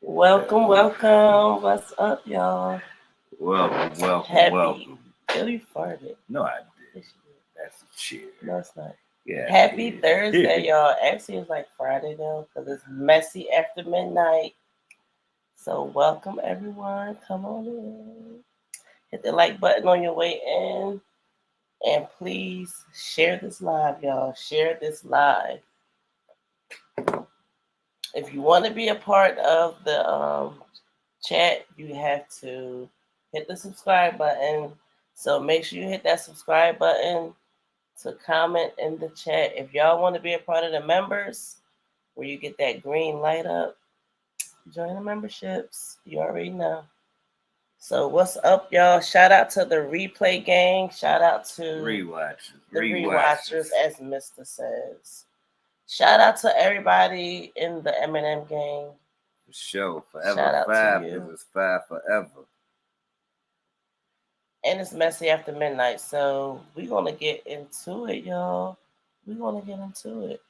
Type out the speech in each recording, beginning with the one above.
Welcome. What's up, y'all? Welcome. Oh, you farted. No, I did. Yes, you did. That's a cheer. No, it's not. Yeah. Happy Thursday, y'all. Actually, it's like Friday though, because it's messy after midnight. So, welcome everyone. Come on in. Hit the like button on your way in, and please share this live, y'all. Share this live. If you want to be a part of the chat, you have to hit the subscribe button. So make sure you hit that subscribe button to comment in the chat. If y'all want to be a part of the members, where you get that green light up, join the memberships. You already know. So what's up, y'all? Shout out to the replay gang. Shout out to the rewatchers, as Mista says. Shout out to everybody in the Eminem gang. For sure. Forever Shout out 5 to you. because it's 5 forever. And it's messy after midnight, so we're gonna get into it, y'all. We're gonna get into it.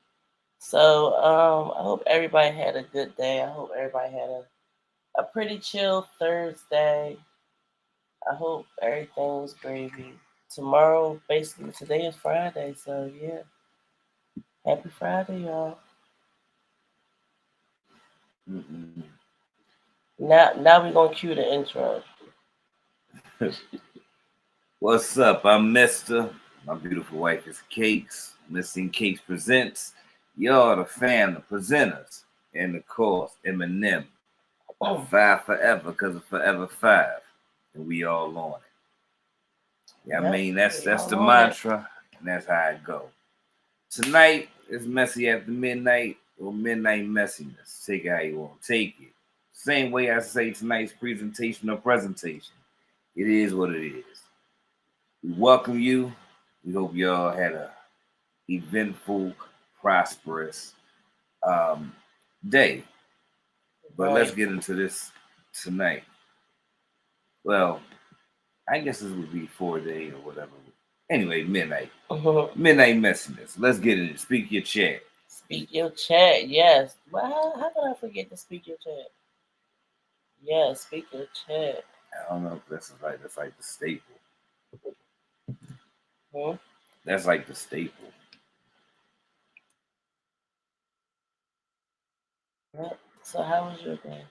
So I hope everybody had a good day. I hope everybody had a pretty chill Thursday. I hope everything was gravy. Tomorrow, basically today is Friday, so yeah. Happy Friday, y'all. Mm-mm. Now we're gonna cue the intro. What's up? I'm Mista. My beautiful wife is Cakz. Missing Cakz presents. Y'all the fam, the presenters, and of course Eminem. 5 forever because of forever 5, and we all on it. Yeah, I mean that's the mantra, and that's how it go. Tonight is messy after midnight or midnight messiness. Take it how you want to take it. Same way I say tonight's presentation or presentation. It is what it is. We welcome you. We hope y'all had a eventful, prosperous day. But let's get into this tonight. Well, I guess this would be 4-day or whatever. Anyway, midnight. Midnight messiness. Let's get in it. Speak your chat. Speak your chat, yes. Well, how could I forget to speak your chat? Yeah, speak your chat. I don't know if that's like the staple. That's like the staple. So how was your day?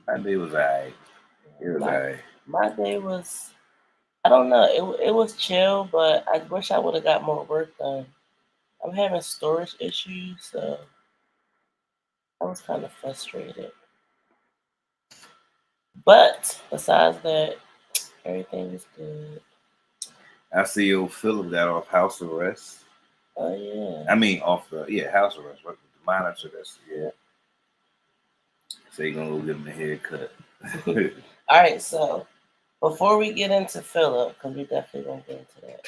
My day was alright. It was alright. My day was, I don't know, it was chill, but I wish I would have got more work done. I'm having storage issues, so I was kind of frustrated. But besides that, everything was good. I see old Philip got off house arrest. Oh yeah. I mean off the house arrest, right? The monitor that's So you're gonna go give him a haircut. Alright, so before we get into Philip, because we definitely gonna get into that,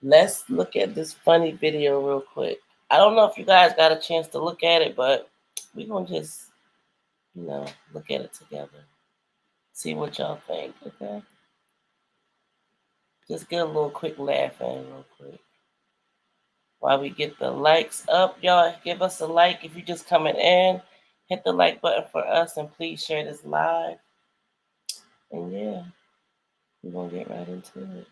let's look at this funny video real quick. I don't know if you guys got a chance to look at it, but we're gonna just, look at it together. See what y'all think, okay? Just get a little quick laugh in real quick. While we get the likes up, y'all give us a like if you're just coming in. Hit the like button for us and please share this live. And yeah, we're gonna get right into it.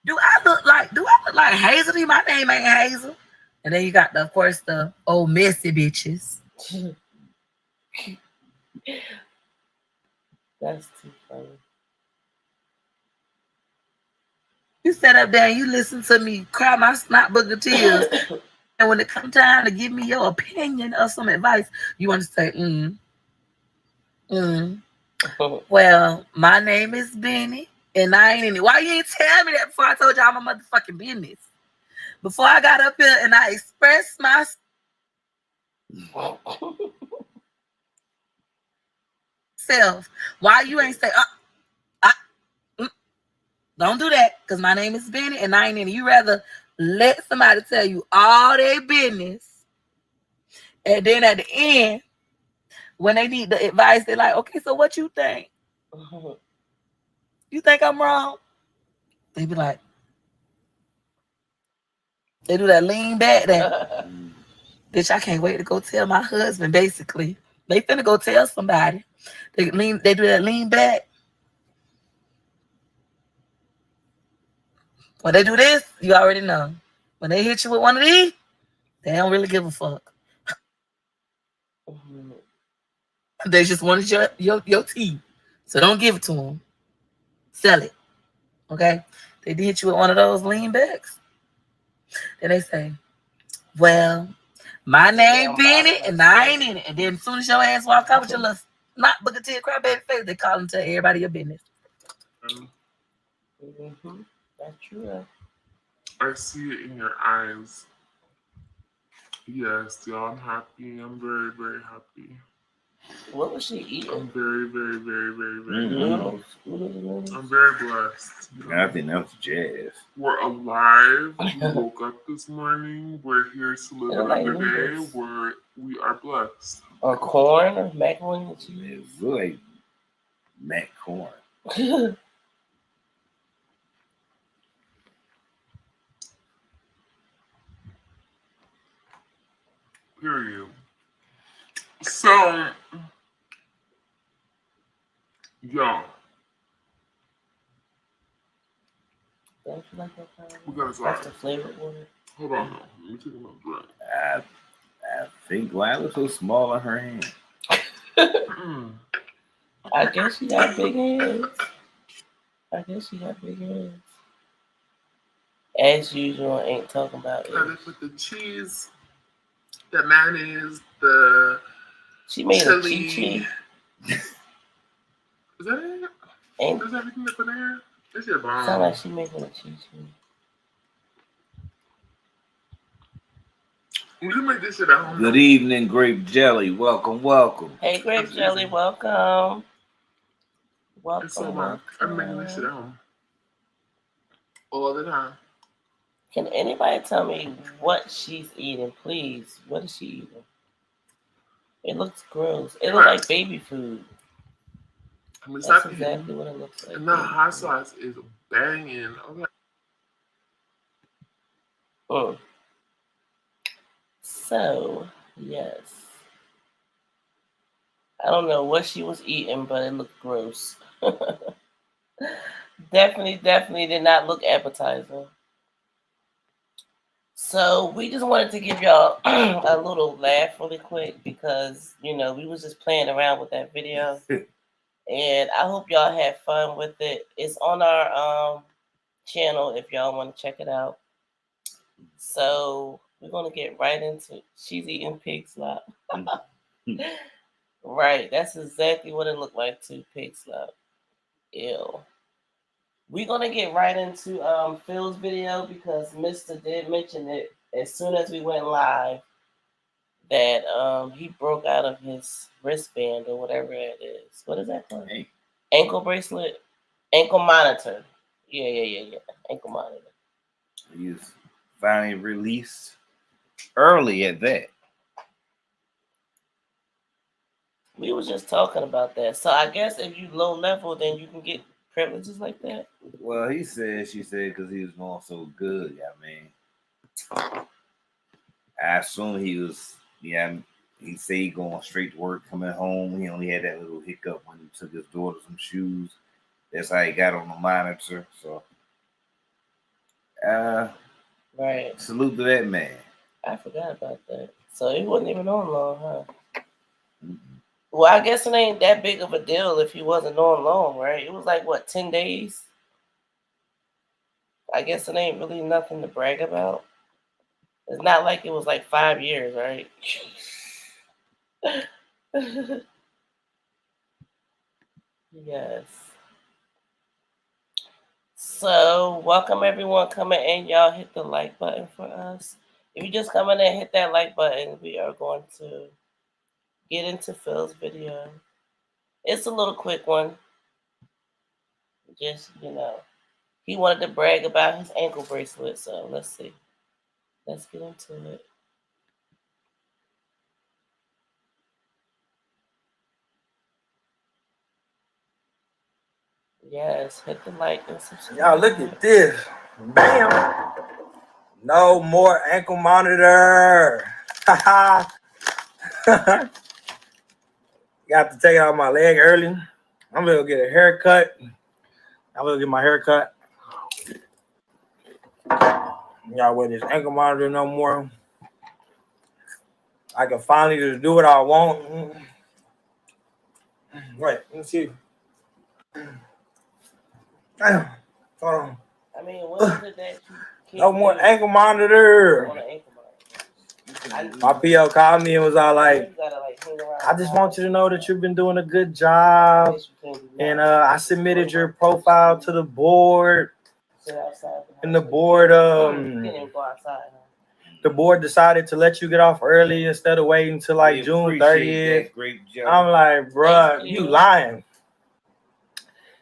Do I look like Hazel? My name ain't Hazel. And then you got of course the old messy bitches. That's too funny. You sat up there and you listen to me cry my snot booger tears. And when it comes time to give me your opinion or some advice, you want to say, Well, my name is Benny, and I ain't in it. Why you ain't tell me that before I told y'all my motherfucking business? Before I got up here and I expressed my self, why you ain't say, don't do that, because my name is Benny and I ain't in it. You rather let somebody tell you all their business, and then at the end, when they need the advice, they're like, okay, so what you think? You think I'm wrong? They be like, They do that lean back. That bitch, I can't wait to go tell my husband. Basically, they finna go tell somebody. They do that lean back. When they do this, you already know. When they hit you with one of these, they don't really give a fuck. They just wanted your tea. So don't give it to them. Sell it. Okay? They did hit you with one of those lean backs. Then they say, well, my name Benny and I ain't in it. And then as soon as your ass walk out with your little not Booker T crybaby face, they call and tell everybody your business. That's true. I see it in your eyes. Yes, y'all, I'm happy. I'm very, very happy. What was she eating? I'm very, very, very, very, very Noodles. I'm very blessed. I think that was jazz. We're alive. We woke up this morning. We're here to live another day. We are blessed. Or corn or macaroni and cheese. It's like mac corn. Period. So, y'all. Don't you like that kind? We gotta That's start. the flavored water. Hold on, now. Let me take another drink. I think why it was so small in her hand. I guess she got big hands. As usual, ain't talking about it. Gotta put the cheese, the mayonnaise, the She made chili. a chi-chi. Is that it? Ain't Is everything up in there? This shit bomb. sound like she making a chi-chi. You make this shit at home. Good evening, Grape Jelly. Welcome, welcome. Hey, Grape Jelly, welcome. It's so much. I'm making this shit at home. All the time. Can anybody tell me what she's eating, please? What is she eating? It looks gross. It looks like baby food. I mean, That's exactly what it looks like. And that hot sauce is banging. Okay. So, yes. I don't know what she was eating, but it looked gross. Definitely did not look appetizing. So we just wanted to give y'all a little laugh really quick because, we was just playing around with that video. And I hope y'all had fun with it. It's on our channel if y'all want to check it out. So we're going to get right into it. She's eating pig slop. Right. That's exactly what it looked like too, pig slop. Ew. We're going to get right into Phil's video because Mista did mention it as soon as we went live that he broke out of his wristband or whatever it is. What is that called? Ankle bracelet? Ankle monitor. Yeah. Ankle monitor. He was finally released early at that. We was just talking about that. So I guess if you low level, then you can get privileges like that. Well, she said because he was going so good. I assume he was. He said he going straight to work, coming home. He only had that little hiccup when he took his daughter some shoes. That's how he got on the monitor. So, right. Salute to that man. I forgot about that. So he wasn't even on long, huh? Mm-hmm. Well, I guess it ain't that big of a deal if he wasn't on long, right? It was like, 10 days? I guess it ain't really nothing to brag about. It's not like it was like 5 years, right? Yes. So, welcome everyone coming in. Y'all hit the like button for us. If you just come in and hit that like button, we are going to get into Phil's video. It's a little quick one. Just, he wanted to brag about his ankle bracelet, so let's see. Let's get into it. Yes, hit the like and subscribe. Y'all look at this. Bam. No more ankle monitor. Got to take out my leg early. I'm gonna get a haircut. I'm gonna get my hair cut. Y'all wear this ankle monitor no more. I can finally just do what I want. Wait, let me see. Damn. Hold on. I mean, what is it that you can't No more do? ankle monitor. On an ankle monitor. My PO called me and was all like, You gotta, like, hang around I just want you to know that you've been doing a good job. And I submitted your profile to the board. Sit outside. And the board You can't even go outside. the board decided to let you get off early instead of waiting till like June 30th. Great job. I'm like, bruh, you lying.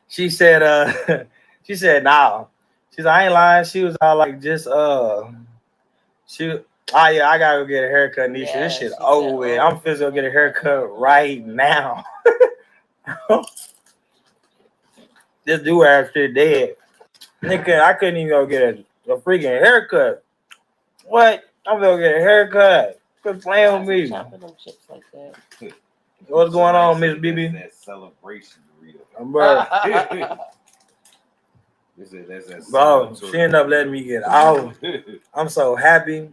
She said, she said, no. She said, I ain't lying. She was all like, just, oh yeah, I gotta go get a haircut, Nisha. Yeah, this shit she over said, with. I'm finna go get a haircut right now. This dude after dead. Nigga, I couldn't even go get a freaking haircut. What? I'm gonna get a haircut. Quit playing with me. Chopping them chips like that. What's going on, Miss BB? That celebration burrito. Bro, That's bro, she ended up letting me get out. I'm so happy.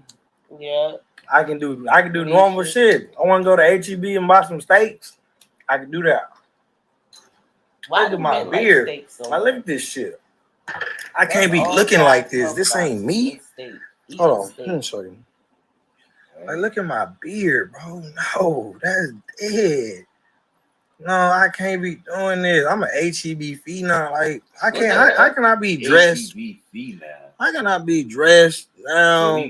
Yeah. I can do normal shit. I want to go to HEB and buy some steaks. I can do that. Why Look at my beard. I look at this shit. I can't be looking like this. This ain't me. Hold on. Let me show you. Like, look at my beard, bro. No, that's dead. No, I can't be doing this. I'm an HEB phenom. Like, I can't. How can I be dressed? How can I be dressed now?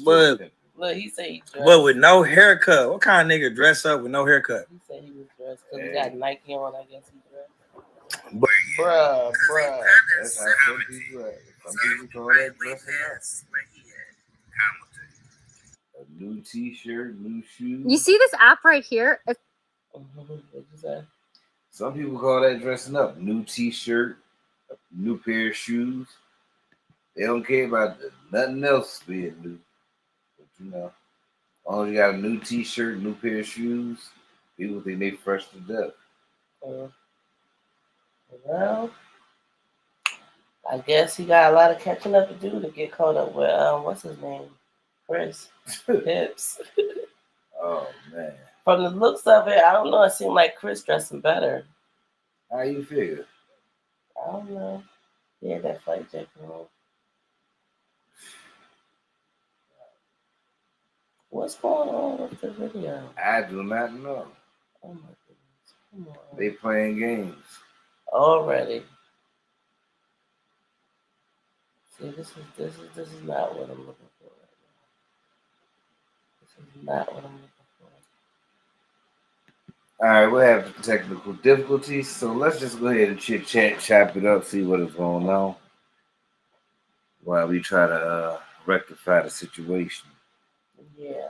But look, he said he dressed. But with no haircut. What kind of nigga dress up with no haircut? He said he was dressed because he got Nike on. I guess he dressed. But Bruh. That's how some people act. Some people call that dressing up. A new t-shirt, new shoes. You see this app right here? What'd you say? Some people call that dressing up. New t-shirt, new pair of shoes. They don't care about nothing else being new. But you know, as long as you got a new t-shirt, new pair of shoes, people think they fresh to death. Well, I guess he got a lot of catching up to do to get caught up with what's his name? Chris Hips. Oh man. From the looks of it, I don't know. It seemed like Chris dressing better. How you figure? I don't know. He had that flight jacket on. What's going on with the video? I do not know. Oh my goodness. Come on. They playing games. Already. See, this is not what I'm looking for right now. This is not what I'm looking for. All right, we'll have technical difficulties, so let's just go ahead and chit chat, chop it up, see what is going on while we try to rectify the situation. Yeah.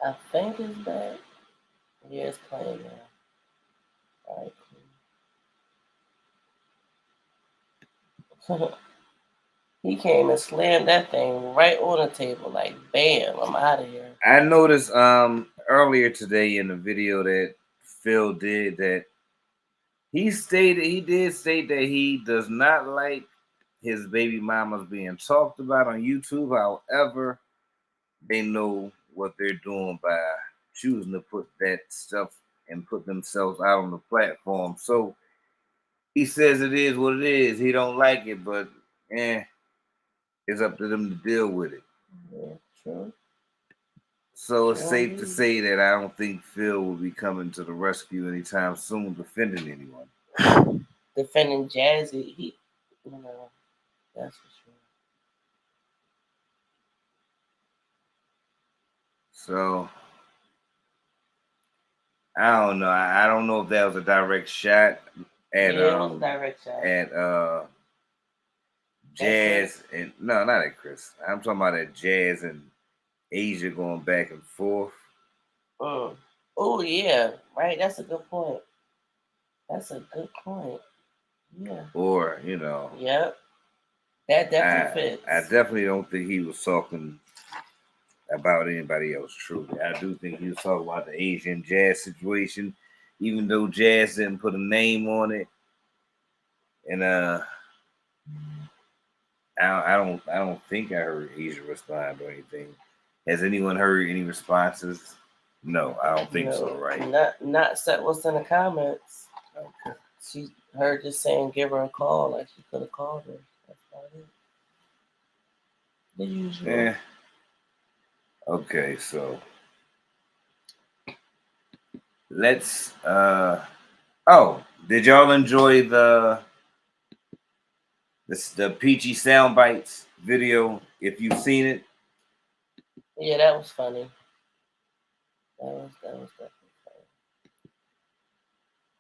I think it's back. Yeah, it's playing now. All right, cool. He came and slammed that thing right on the table, like bam, I'm out of here. I noticed earlier today in the video that Phil did that he did state that he does not like his baby mamas being talked about on YouTube. However, they know what they're doing by choosing to put that stuff and put themselves out on the platform. So he says it is what it is. He don't like it, but it's up to them to deal with it. Yeah, true. So it's safe to say that I don't think Phil will be coming to the rescue anytime soon, defending anyone. Defending Jazzy, he, you know, that's for sure. So I don't know. I don't know if that was a direct shot at it was a direct shot at Jazz and no, not at Chris. I'm talking about at Jazz and Asia going back and forth. Oh yeah, right. That's a good point. That's a good point. Yeah. Or, you know. Yep. That definitely fits. I definitely don't think he was talking about anybody else, truly. I do think he was talking about the Asian Jazz situation, even though Jazz didn't put a name on it. And I don't think I heard Asia respond or anything. Has anyone heard any responses? No, I don't think so, right? Not set what's in the comments. Okay. She heard just saying give her a call, like she could have called her. That's about it. The usual. Yeah. Okay, so let's oh, did y'all enjoy the Peachy Sound Bites video? If you've seen it. Yeah, that was funny. That was definitely funny.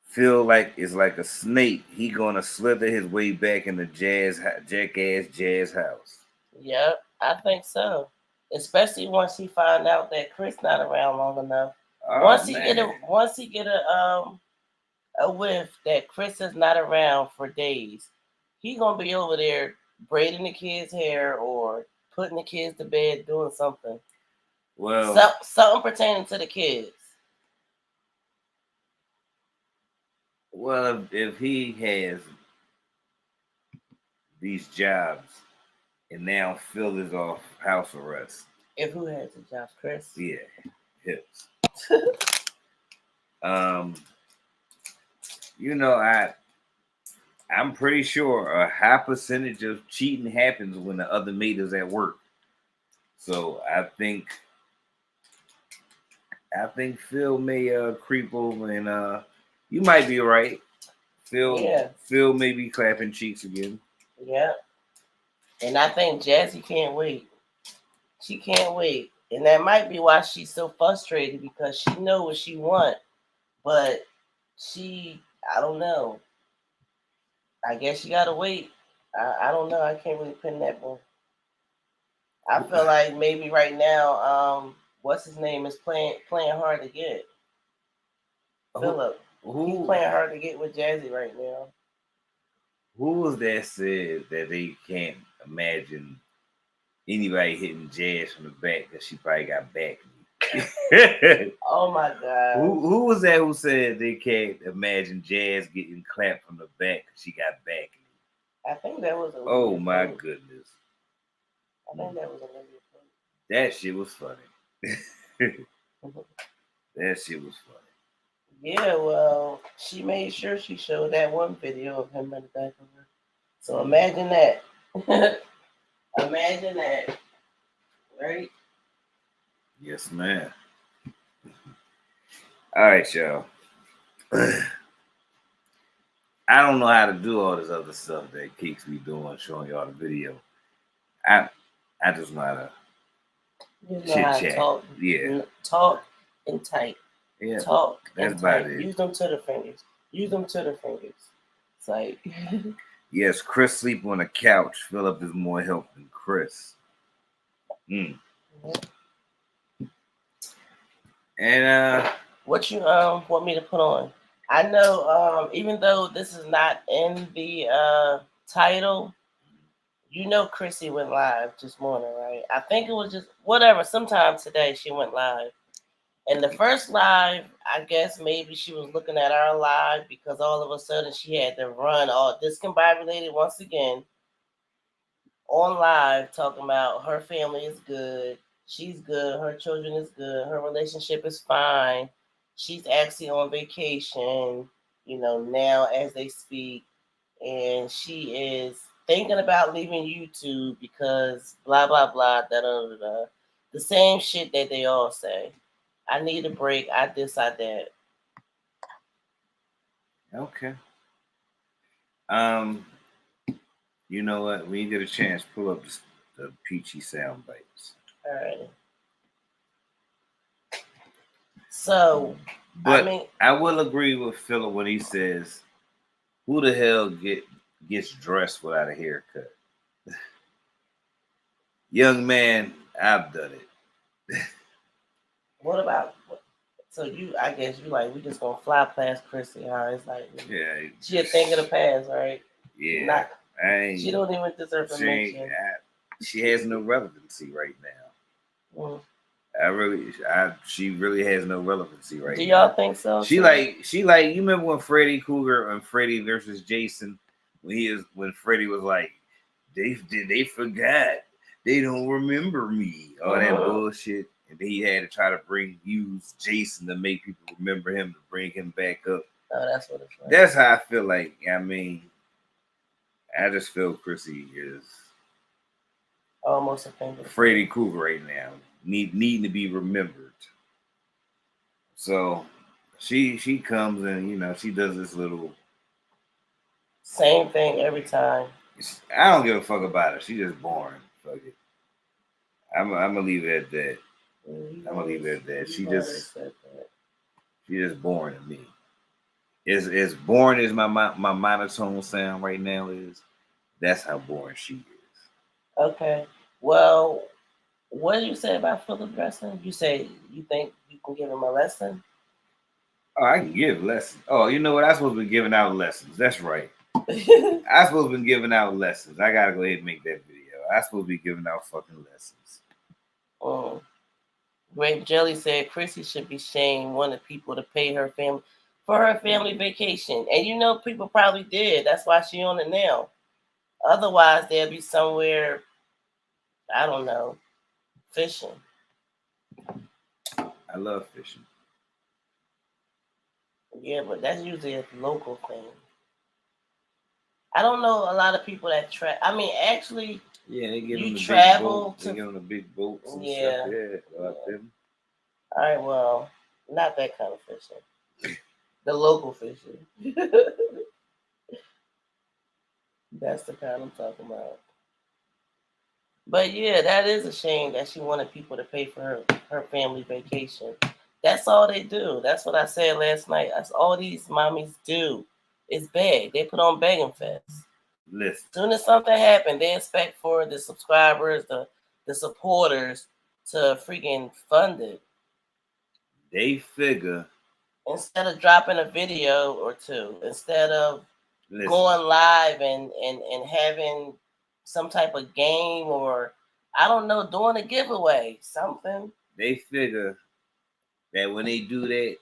Feel like it's like a snake. He gonna slither his way back in the jackass jazz house. Yep, I think so. Especially once he find out that Chris not around long enough. Oh, once he get a whiff that Chris is not around for days, he gonna be over there braiding the kids' hair or putting the kids to bed, doing something. Well, something pertaining to the kids. Well, if he has these jobs and now Phil is off house arrest. If who has the jobs, Chris? Yeah, hips. You know, I'm pretty sure a high percentage of cheating happens when the other mate is at work. So I think Phil may creep over and you might be right. Phil may be clapping cheeks again. Yeah. And I think Jazzy can't wait. She can't wait. And that might be why she's so frustrated, because she know what she want. But I don't know. I guess she gotta wait. I don't know. I can't really pin that one. I feel like maybe right now, what's his name is playing hard to get. Philip. He's playing hard to get with Jazzy right now. Who was that said that they can't imagine anybody hitting Jazz from the back because she probably got back knee? Oh my God. Who was that who said they can't imagine Jazz getting clapped from the back because she got back knee? I think that was Oh my goodness. I think that was a lady. That shit was funny. That shit was funny. Yeah, well, she made sure she showed that one video of him in the back of her. So imagine that. Imagine that. Right? Yes, man. All right, y'all. I don't know how to do all this other stuff that Cakz be doing, showing y'all the video. I just know how to chit chat. Talk and type. Yeah. Talk that's and about type. it. Use them to the fingers. It's like yes, Chris sleep on the couch. Philip is more help than Chris. And what you want me to put on? I know even though this is not in the title, you know Chrissy went live this morning, right? I think it was just whatever. Sometime today she went live. And the first live, I guess maybe she was looking at our live because all of a sudden she had to run all discombobulated once again on live, talking about her family is good, she's good, her children is good, her relationship is fine, she's actually on vacation, now as they speak, and she is thinking about leaving YouTube because blah blah blah da da da da. The same shit that they all say. I need a break. I this, I that. Okay. You know what? When you get a chance, pull up the Peachy Sound Bites. All right. So, but I will agree with Philip when he says, "Who the hell gets dressed without a haircut?" Young man, I've done it. What about So I guess you like, we just gonna fly past Chrissy, huh? It's like, yeah, she a thing of the past, right? Yeah, she don't even deserve a mention. She has no relevancy right now. She really has no relevancy right now. Do y'all think so? She like, you remember when Freddy Krueger and Freddy versus Jason, when Freddy was like, they forgot, they don't remember me, all that bullshit, and then he had to try to use Jason to make people remember him, to bring him back up. Oh, that's what it's like. That's how I feel like. I mean, I just feel Chrissy is almost a thing. Freddy Krueger right now, needing to be remembered. So she comes and she does this little same thing every time. I don't give a fuck about her. She's just boring. Fuck it. I'm gonna leave it at that. She's just boring to me. As boring as my monotone sound right now is, that's how boring she is. Okay. Well, what did you say about Philip Dressing? You say you think you can give him a lesson? Oh, I can give lessons. Oh, you know what? I'm supposed to be giving out lessons. That's right. I'm supposed to be giving out lessons. I gotta go ahead and make that video. I'm supposed to be giving out fucking lessons. Grape Jelly said Chrissy should be shamed, wanted people to pay her family for her family vacation. And people probably did. That's why she on it now. Otherwise, they'll be somewhere, I don't know, fishing. I love fishing. Yeah, but that's usually a local thing. I don't know a lot of people that actually. Yeah, they get on the travel they get on the big boats and stuff. Yeah. All right, well, not that kind of fishing. The local fishing. That's the kind I'm talking about. But yeah, that is a shame that she wanted people to pay for her family vacation. That's all they do. That's what I said last night. That's all these mommies do. It's beg. They put on begging fest. Listen. As soon as something happened, they expect for the subscribers, the supporters to freaking fund it. They figure, instead of dropping a video or two, instead of going live and having some type of game, or I don't know, doing a giveaway, something. They figure that when they do that,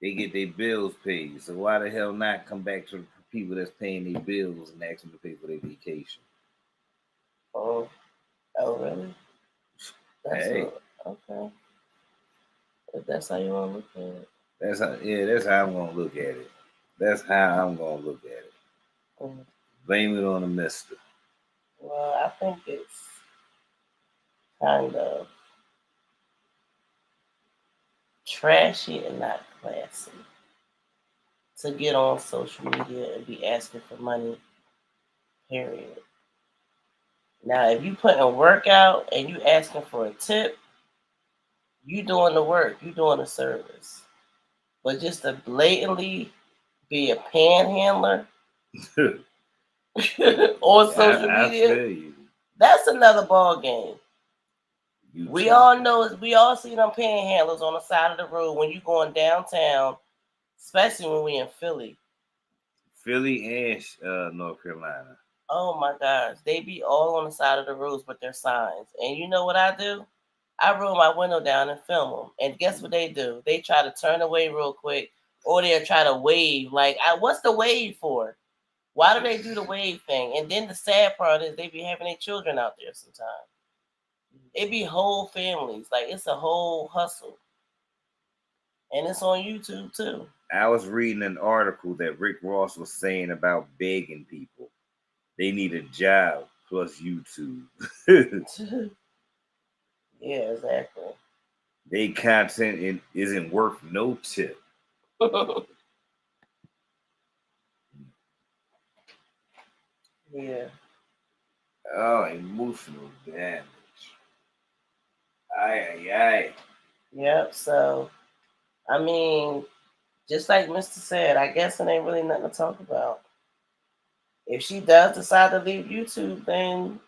they get their bills paid. So why the hell not come back to the people that's paying their bills and ask them to pay for their vacation? Oh really? Okay. If that's how you want to look at it. That's how I'm gonna look at it. That's how I'm gonna look at it. Blame it on the Mista. Well, I think it's kind of trashy and not classy to get on social media and be asking for money, period. Now, if you put in work out and you asking for a tip, you doing the work, you doing the service. But just to blatantly be a panhandler on social media, that's another ball game. We all see them panhandlers on the side of the road when you going downtown, especially when we in Philly. Philly and North Carolina. Oh my gosh, they be all on the side of the roads with their signs. And you know what I do? I roll my window down and film them. And guess what they do? They try to turn away real quick, or they'll try to wave. Like, what's the wave for? Why do they do the wave thing? And then the sad part is they be having their children out there sometimes. It be whole families. Like, it's a whole hustle. And it's on YouTube too. I was reading an article that Rick Ross was saying about begging people. They need a job plus YouTube. Yeah, exactly. They content isn't worth no tip. Yeah. Oh, emotional damage. Aye. Yep. So, I mean, just like Mista said, I guess it ain't really nothing to talk about. If she does decide to leave YouTube, then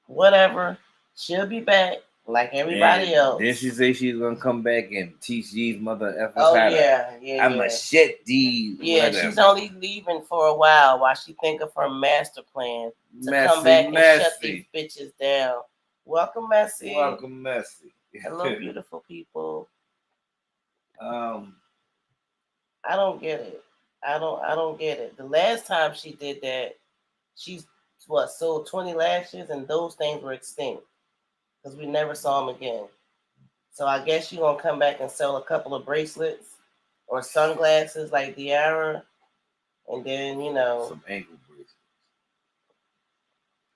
whatever. She'll be back. like everybody else. Then she say she's gonna come back and teach these mother effers how to. I'ma shit these. Yeah, whatever. She's only leaving for a while she think of her master plan to come back and shut these bitches down. Welcome, Messy. Welcome, Messy. Hello, beautiful people. I don't get it. I don't get it. The last time she did that, she's sold 20 lashes, and those things were extinct because we never saw them again. So I guess she's gonna come back and sell a couple of bracelets or sunglasses like Diara, and then some ankle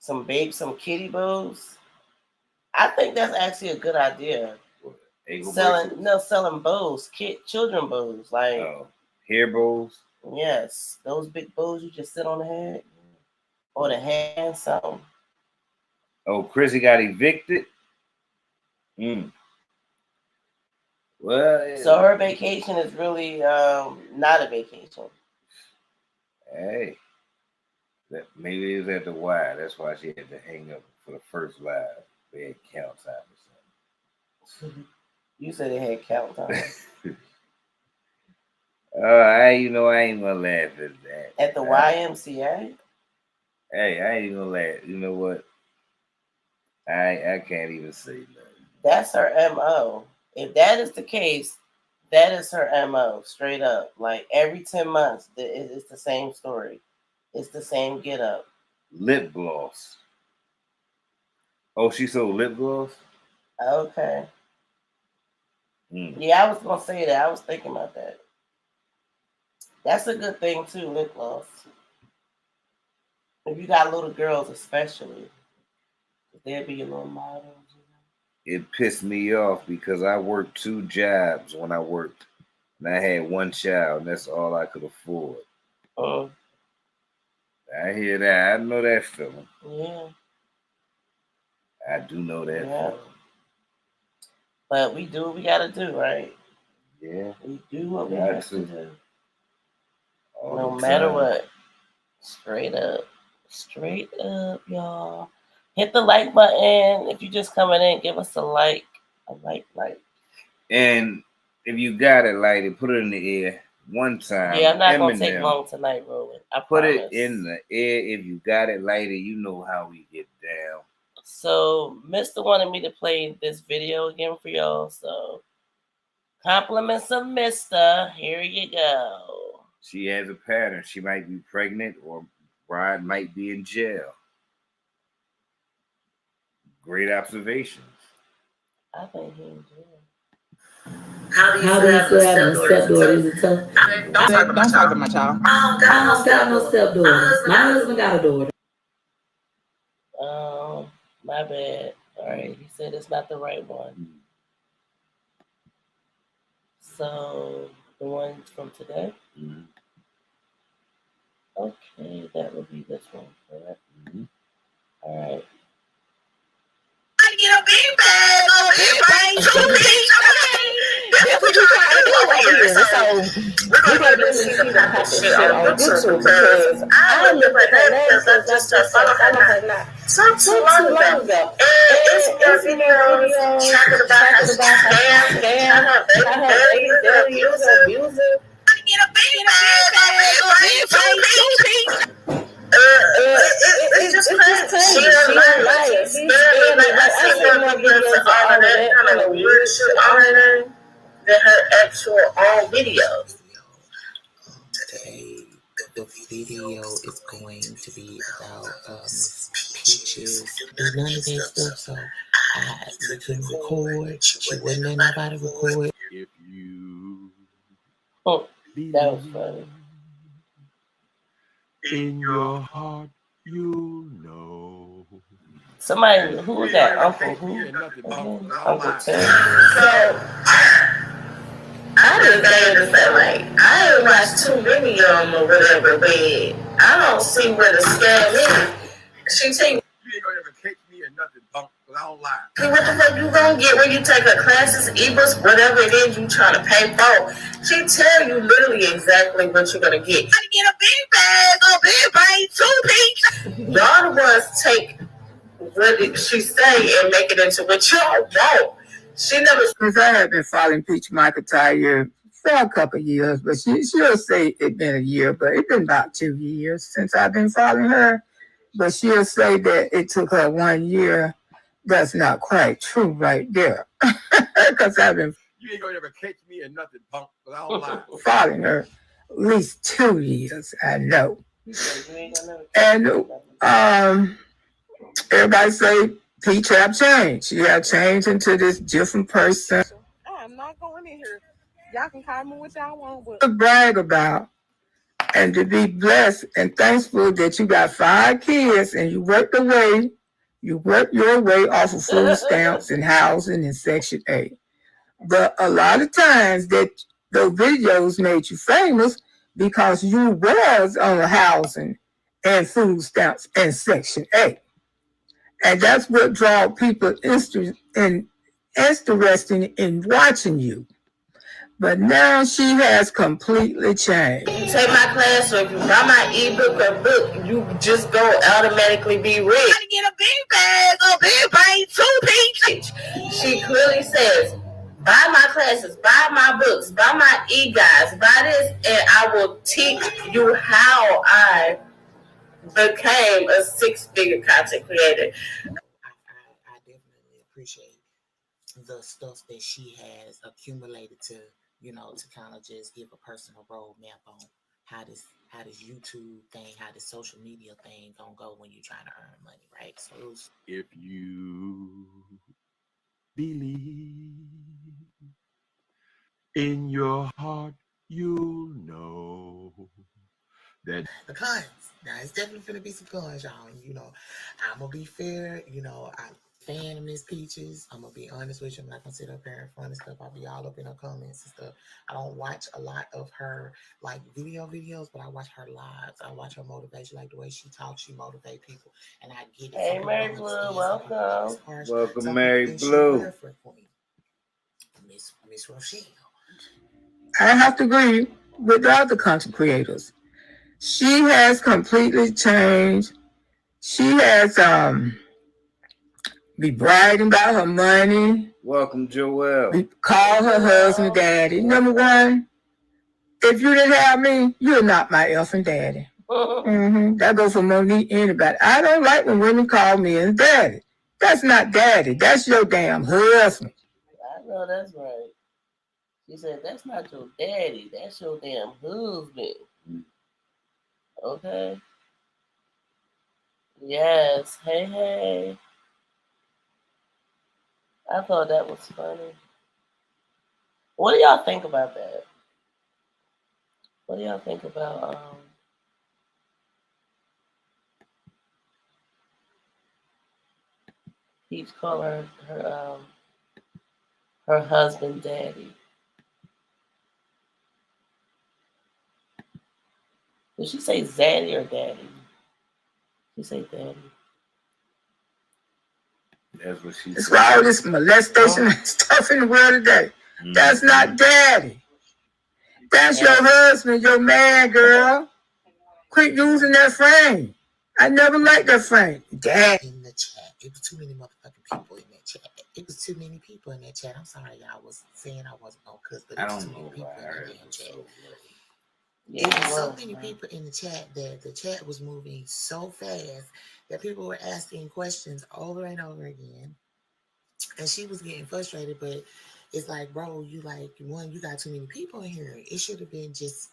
bracelets, some kitty bows. I think that's actually a good idea. Selling bows, children bows, like hair bows. Yes, those big bows you just sit on the head or the hand. Something. Oh, Chrissy got evicted. Well, so her vacation is really not a vacation. Hey, maybe it was at the Y. That's why she had to hang up for the first live. They had count time or something. You said they had count time. I ain't gonna laugh at that. At the YMCA? Hey, I ain't gonna laugh. You know what? I can't even say nothing. That's her MO. If that is the case, that is her MO, straight up. Like every 10 months, it's the same story. It's the same get up. Lip gloss. Oh, she sold lip gloss? Okay. Yeah, I was gonna say that. I was thinking about that. That's a good thing too, lip gloss. If you got little girls, especially, they'll be your little models. It pissed me off because I worked 2 jobs when I worked, and I had 1 child, and that's all I could afford. I hear that. I know that feeling. Yeah. I do know that feeling. But we do what we gotta do, right? Yeah. We do what we have to do. No matter what. Straight up, y'all. Hit the like button. If you're just coming in, give us a like. And if you got it lighted, put it in the air one time. Yeah, I'm not gonna take long tonight, Roland. I put promise. It in the air. If you got it lighted, you know how we get down. So Mista wanted me to play this video again for y'all. So compliments of Mista. Here you go. She has a pattern. She might be pregnant or bride might be in jail. Great observations. I think he in jail. How do you feel having a stepdaughter? Don't talk to my child. I don't got no stepdaughter. My husband got a daughter. My bad. All right, he said it's not the right one. So the one from today. Okay, that would be this one, correct? All right. Get a big bag of it, right? That's what you're trying to do right here. So we're going to see the shit on YouTube because I look at that because I just started following her not too long ago. And it's your videos talking about how her baby daddy is an abuser. Get a big bag of it, right? It's just crazy. She don't like it. I see more videos of all of that kind of weird shit on her than her actual own videos. Today, the video is going to be about Miss Peaches. Do none of that stuff, so we couldn't record. She wouldn't let nobody record. If you that was funny. In your heart, you know. Somebody, who was that? Uncle who? Uncle Tim. So, I just say to say, like, I ain't watched too many of them or whatever, but I don't see where the scam is. She tell you, ain't gonna ever catch me or nothing, bunk, but I don't lie. what the fuck you gonna get when you take her classes, ebooks, whatever it is you trying to pay for? She tell you literally exactly what you're gonna get. I get a big bag of it, right? 2 pieces. Y'all the ones take what did she say and make it into what y'all want. She never. Since I have been following Peach McIntyre for a couple of years, but she'll say it's been a year, but it's been about 2 years since I've been following her. But she'll say that it took her 1 year. That's not quite true right there. Because I've been. You ain't gonna ever catch me in nothing, punk, but I don't lie. Following her at least 2 years, I know. And everybody say Peach have changed. She have changed into this different person. I'm not going in here. Y'all can call me what y'all want, but to brag about and to be blessed and thankful that you got 5 kids and you work your way off of food stamps and housing in Section 8. But a lot of times that those videos made you famous because you was on the housing and food stamps in Section 8. And that's what draw people interested in watching you. But now she has completely changed. If you take my class or if you buy my ebook or book, you just go automatically be rich. I gotta get a big bag, a big bag, 2 Peach. She clearly says, buy my classes, buy my books, buy my e-guides, buy this, and I will teach you how I became a 6-figure content creator. I definitely appreciate the stuff that she has accumulated to, you know, to kind of just give a personal roadmap on how this YouTube thing, how this social media thing gonna go when you're trying to earn money, right? So if you believe in your heart, you'll know that the cons. Now it's definitely gonna be some cons, y'all. And, you know, I'm gonna be fair. You know, I'm a fan of Miss Peaches. I'm gonna be honest with you. I'm not gonna sit up here and front and stuff. I'll be all up in her comments and stuff. I don't watch a lot of her like videos, but I watch her lives. I watch her motivation, like the way she talks. She motivates people, and I get it. Hey, Mary Blue, welcome. Welcome, Mary Blue. Miss Rochelle. I have to agree with the other content creators. She has completely changed. She has be bragging about her money. Welcome, Joelle. Call her husband daddy. Number one, if you didn't have me, you're not my effing daddy. That goes for Monique, anybody. I don't like when women call me as daddy. That's not daddy. That's your damn husband. I know that's right. She said, that's not your daddy. That's your damn husband. Okay. Yes. Hey. I thought that was funny. What do y'all think about that? What do y'all think about Peach calling her husband daddy? Did she say zaddy or daddy? She say daddy. That's what she said. It's all this molestation and stuff in the world today. That's not daddy. That's your husband, your man, girl. Quit using that frame. I never liked that frame. Dad. In the chat, it was too many motherfucking people in that chat. It was too many people in that chat. I'm sorry, y'all was saying I wasn't gonna cuss, but it was too many people in that damn chat. There were so many people in the chat that the chat was moving so fast that people were asking questions over and over again. And she was getting frustrated, but it's like, bro, you got too many people in here. It should have been just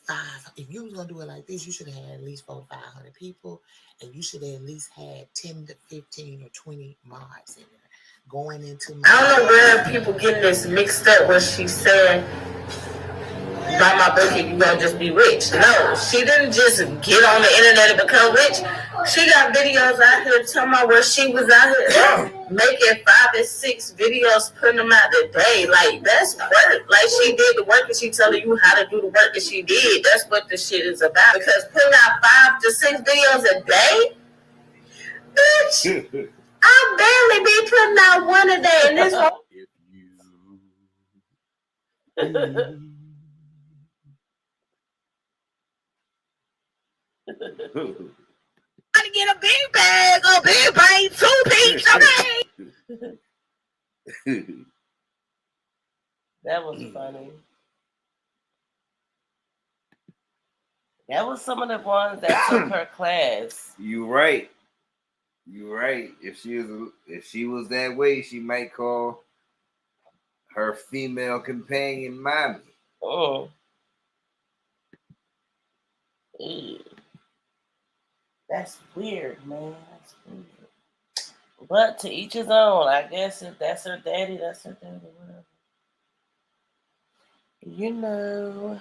5. If you was gonna do it like this, you should have had at least 400 to 500 people, and you should have at least had 10 to 15 or 20 mods in there going into. I don't know where people getting this mixed up. What she said. Buy my book and you gonna just be rich. No, she didn't just get on the internet and become rich. She got videos out here talking about where she was out here making 5 and 6 videos, putting them out a day. Like, that's work. Like, she did the work and she telling you how to do the work that she did. That's what this shit is about. Because putting out 5 to 6 videos a day, bitch, I barely be putting out 1 a day. And this one. I get a big bag, 2 That was funny. That was some of the ones that took her class. You right. You right. If she was that way, she might call her female companion mommy. Oh. Ew. That's weird, man. That's weird. But to each his own. I guess if that's her daddy, that's her daddy. Whatever. You know.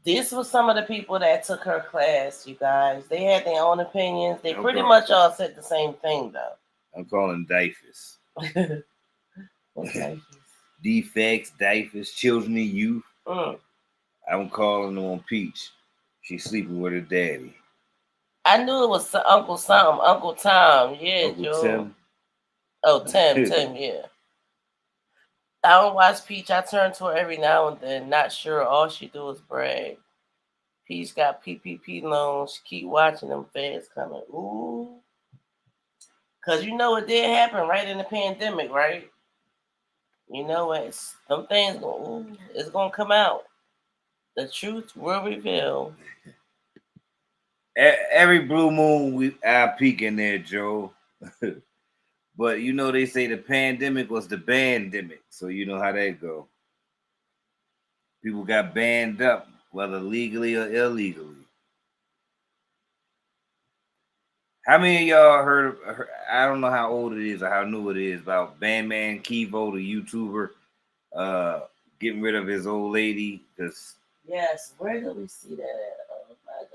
This was some of the people that took her class, you guys. They had their own opinions. They pretty much all said the same thing, though. I'm calling DIFUS. What's DIFUS? Defects, DIFUS, children and youth. I'm calling on Peach. She's sleeping with her daddy. I knew it was Uncle something. Uncle Tom. Yeah, Uncle Joe. Tim. Oh, Tim, yeah. I don't watch Peach. I turn to her every now and then. Not sure. All she do is brag. Peach got PPP loans. She keep watching them feds coming. Ooh. Because you know it did happen right in the pandemic, right? You know what? Some things, it's going to come out. The truth will reveal. Every blue moon, I peek in there, Joe. But you know they say the pandemic was the bandemic, so you know how that go. People got banned up, whether legally or illegally. How many of y'all heard? I don't know how old it is or how new it is about Bandman Kivo, the YouTuber, getting rid of his old lady. Yes, where did we see that at? Oh my gosh.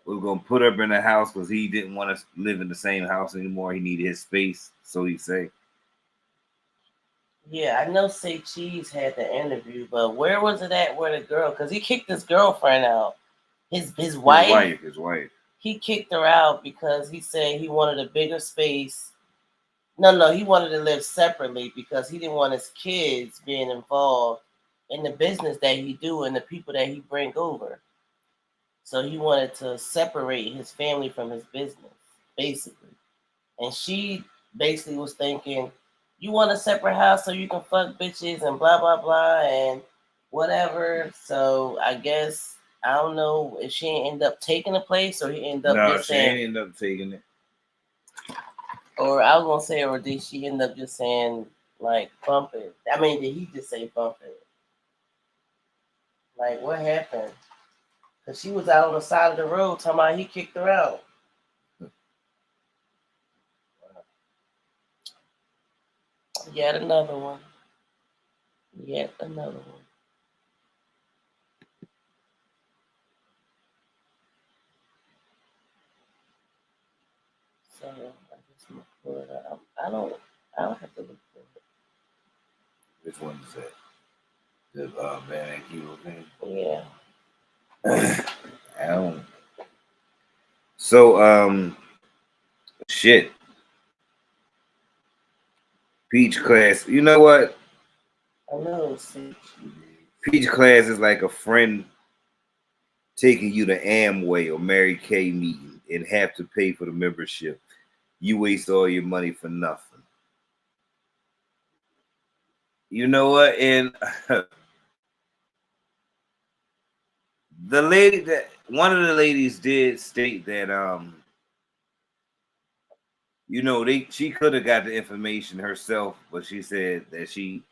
We're gonna put up in the house because he didn't want to live in the same house anymore. He needed his space, so he say. Yeah, I know Say Cheese had the interview, but where was it at where the girl, because he kicked his girlfriend out. His wife. His wife. He kicked her out because he said he wanted a bigger space. No, he wanted to live separately because he didn't want his kids being involved in the business that he do and the people that he bring over. So he wanted to separate his family from his business, basically. And she basically was thinking, you want a separate house so you can fuck bitches and blah, blah, blah, and whatever. So I guess, I don't know if she end up taking the place or he end up just saying. No, she ain't end up taking it. Or I was going to say, or did she end up just saying, like, bump it? I mean, did he just say bump it? Like, what happened? Because she was out on the side of the road talking about he kicked her out. Yet another one. So I guess I'm gonna pull it up. I don't have to look for it. Which one is that? The Van Kilo thing? Yeah. I don't. So shit. Peach class. You know what? I know. Peach class is like a friend taking you to Amway or Mary Kay meeting and have to pay for the membership. You waste all your money for nothing. You know what? And the lady that one of the ladies did state that you know, she could have got the information herself, but she said that she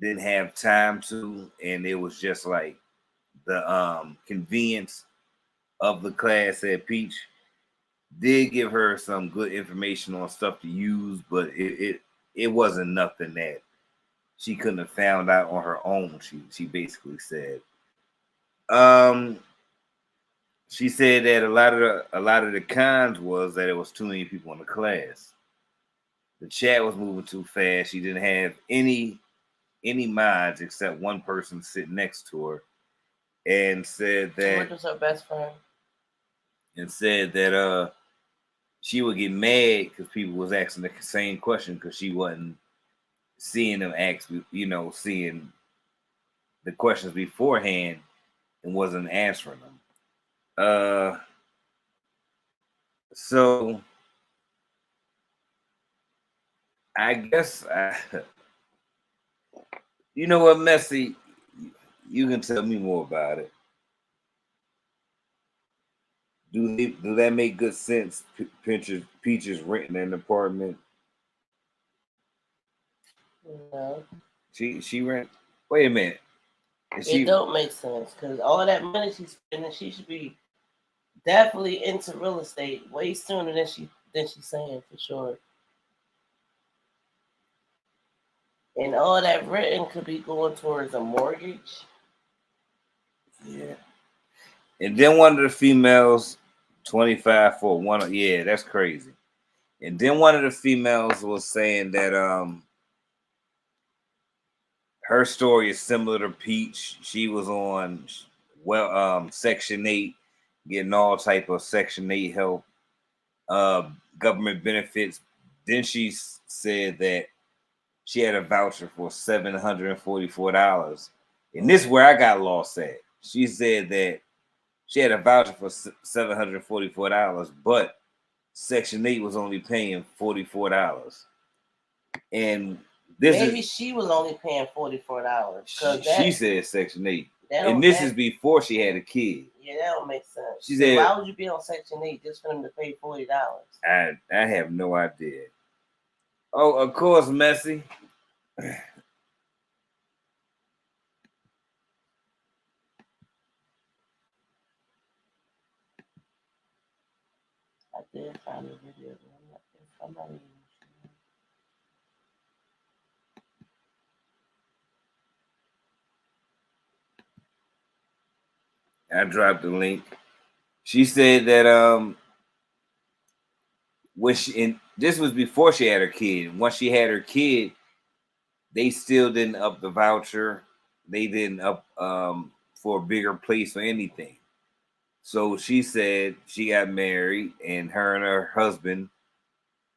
didn't have time to, and it was just like the convenience of the class at Peach did give her some good information on stuff to use, but it wasn't nothing that she couldn't have found out on her own. She basically said. She said that a lot of the cons was that it was too many people in the class. The chat was moving too fast. She didn't have any mods except one person sitting next to her, and said that Which was her best friend. And said that she would get mad because people was asking the same question because she wasn't seeing them ask, you know, seeing the questions beforehand and wasn't answering them. So I guess you know what, Messy, you can tell me more about it. Do that make good sense? Peaches renting an apartment. No. She rent. Wait a minute. It don't make sense because all that money she's spending, she should be definitely into real estate way sooner than she's saying for sure. And all that renting could be going towards a mortgage. Yeah. And then one of the females, 25 for one. Yeah, that's crazy. And then one of the females was saying that her story is similar to Peach. She was on Section 8, getting all type of Section 8 help, government benefits. Then she said that she had a voucher for $744. And this is where I got lost at. She said that she had a voucher for $744, but Section 8 was only paying $44. And maybe she was only paying $44. She said Section 8. And this is before she had a kid. Yeah, that don't make sense. She said, why would you be on Section 8 just for them to pay $40? I have no idea. Oh, of course, Messy. I did find a video. I'm not even I dropped the link. She said that this was before she had her kid. Once she had her kid, they still didn't up the voucher. They didn't up for a bigger place or anything. So she said she got married and her husband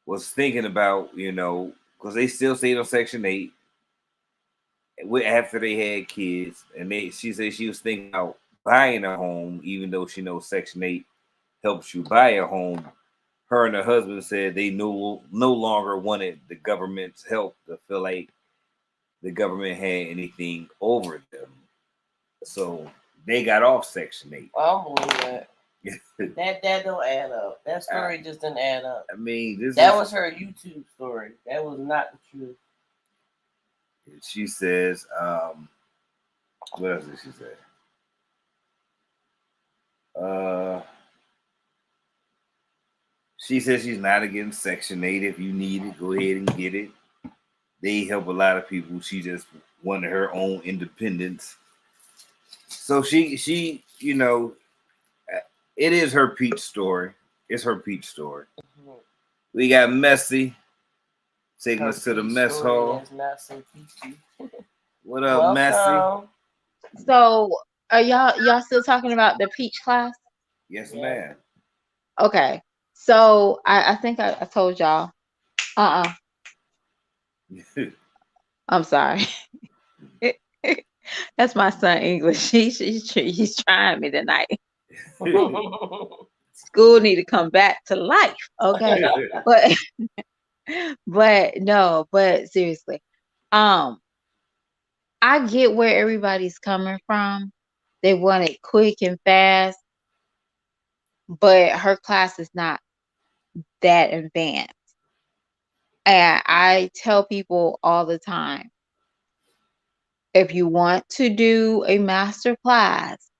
was thinking about, because they still stayed on Section 8 after they had kids. And she said she was thinking about buying a home, even though she knows Section 8 helps you buy a home. Her and her husband said they no longer wanted the government's help to feel like the government had anything over them. So they got off Section 8. I don't believe that. that don't add up. That story just didn't add up. I mean, that was her YouTube story. That was not the truth. She says, what else did she say? She says she's not against Section 8. If you need it, go ahead and get it. They help a lot of people. She just wanted her own independence. So she, it is her peach story. It's her peach story. Mm-hmm. We got Messy taking us to the mess hall. Not so peachy. What up, Messy? So, are y'all still talking about the peach class? Yes, ma'am. Okay. So I think I told y'all. I'm sorry. That's my son English. He's trying me tonight. School need to come back to life. Okay. but seriously. I get where everybody's coming from. They want it quick and fast. But her class is not that advanced. And I tell people all the time, if you want to do a master class,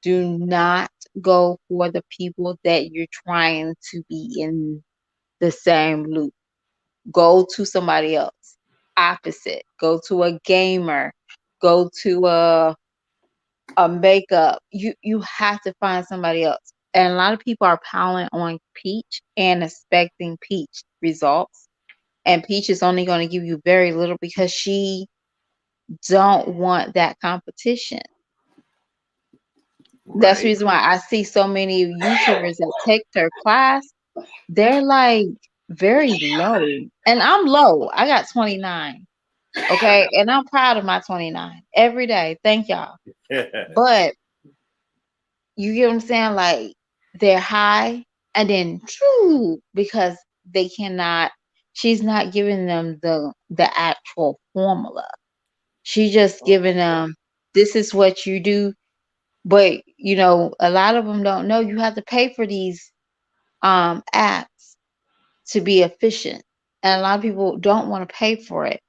do not go for the people that you're trying to be in the same loop. Go to somebody else, opposite. Go to a gamer. Go to a makeup. You have to find somebody else. And a lot of people are piling on Peach and expecting Peach results. And Peach is only going to give you very little because she don't want that competition. Right. That's the reason why I see so many YouTubers that take their class. They're like very low. And I'm low. I got 29. Okay. And I'm proud of my 29 every day. Thank y'all. But you get what I'm saying? Like they're high and then true, because they cannot, she's not giving them the actual formula. She just giving them, this is what you do. But a lot of them don't know you have to pay for these apps to be efficient, and a lot of people don't want to pay for it,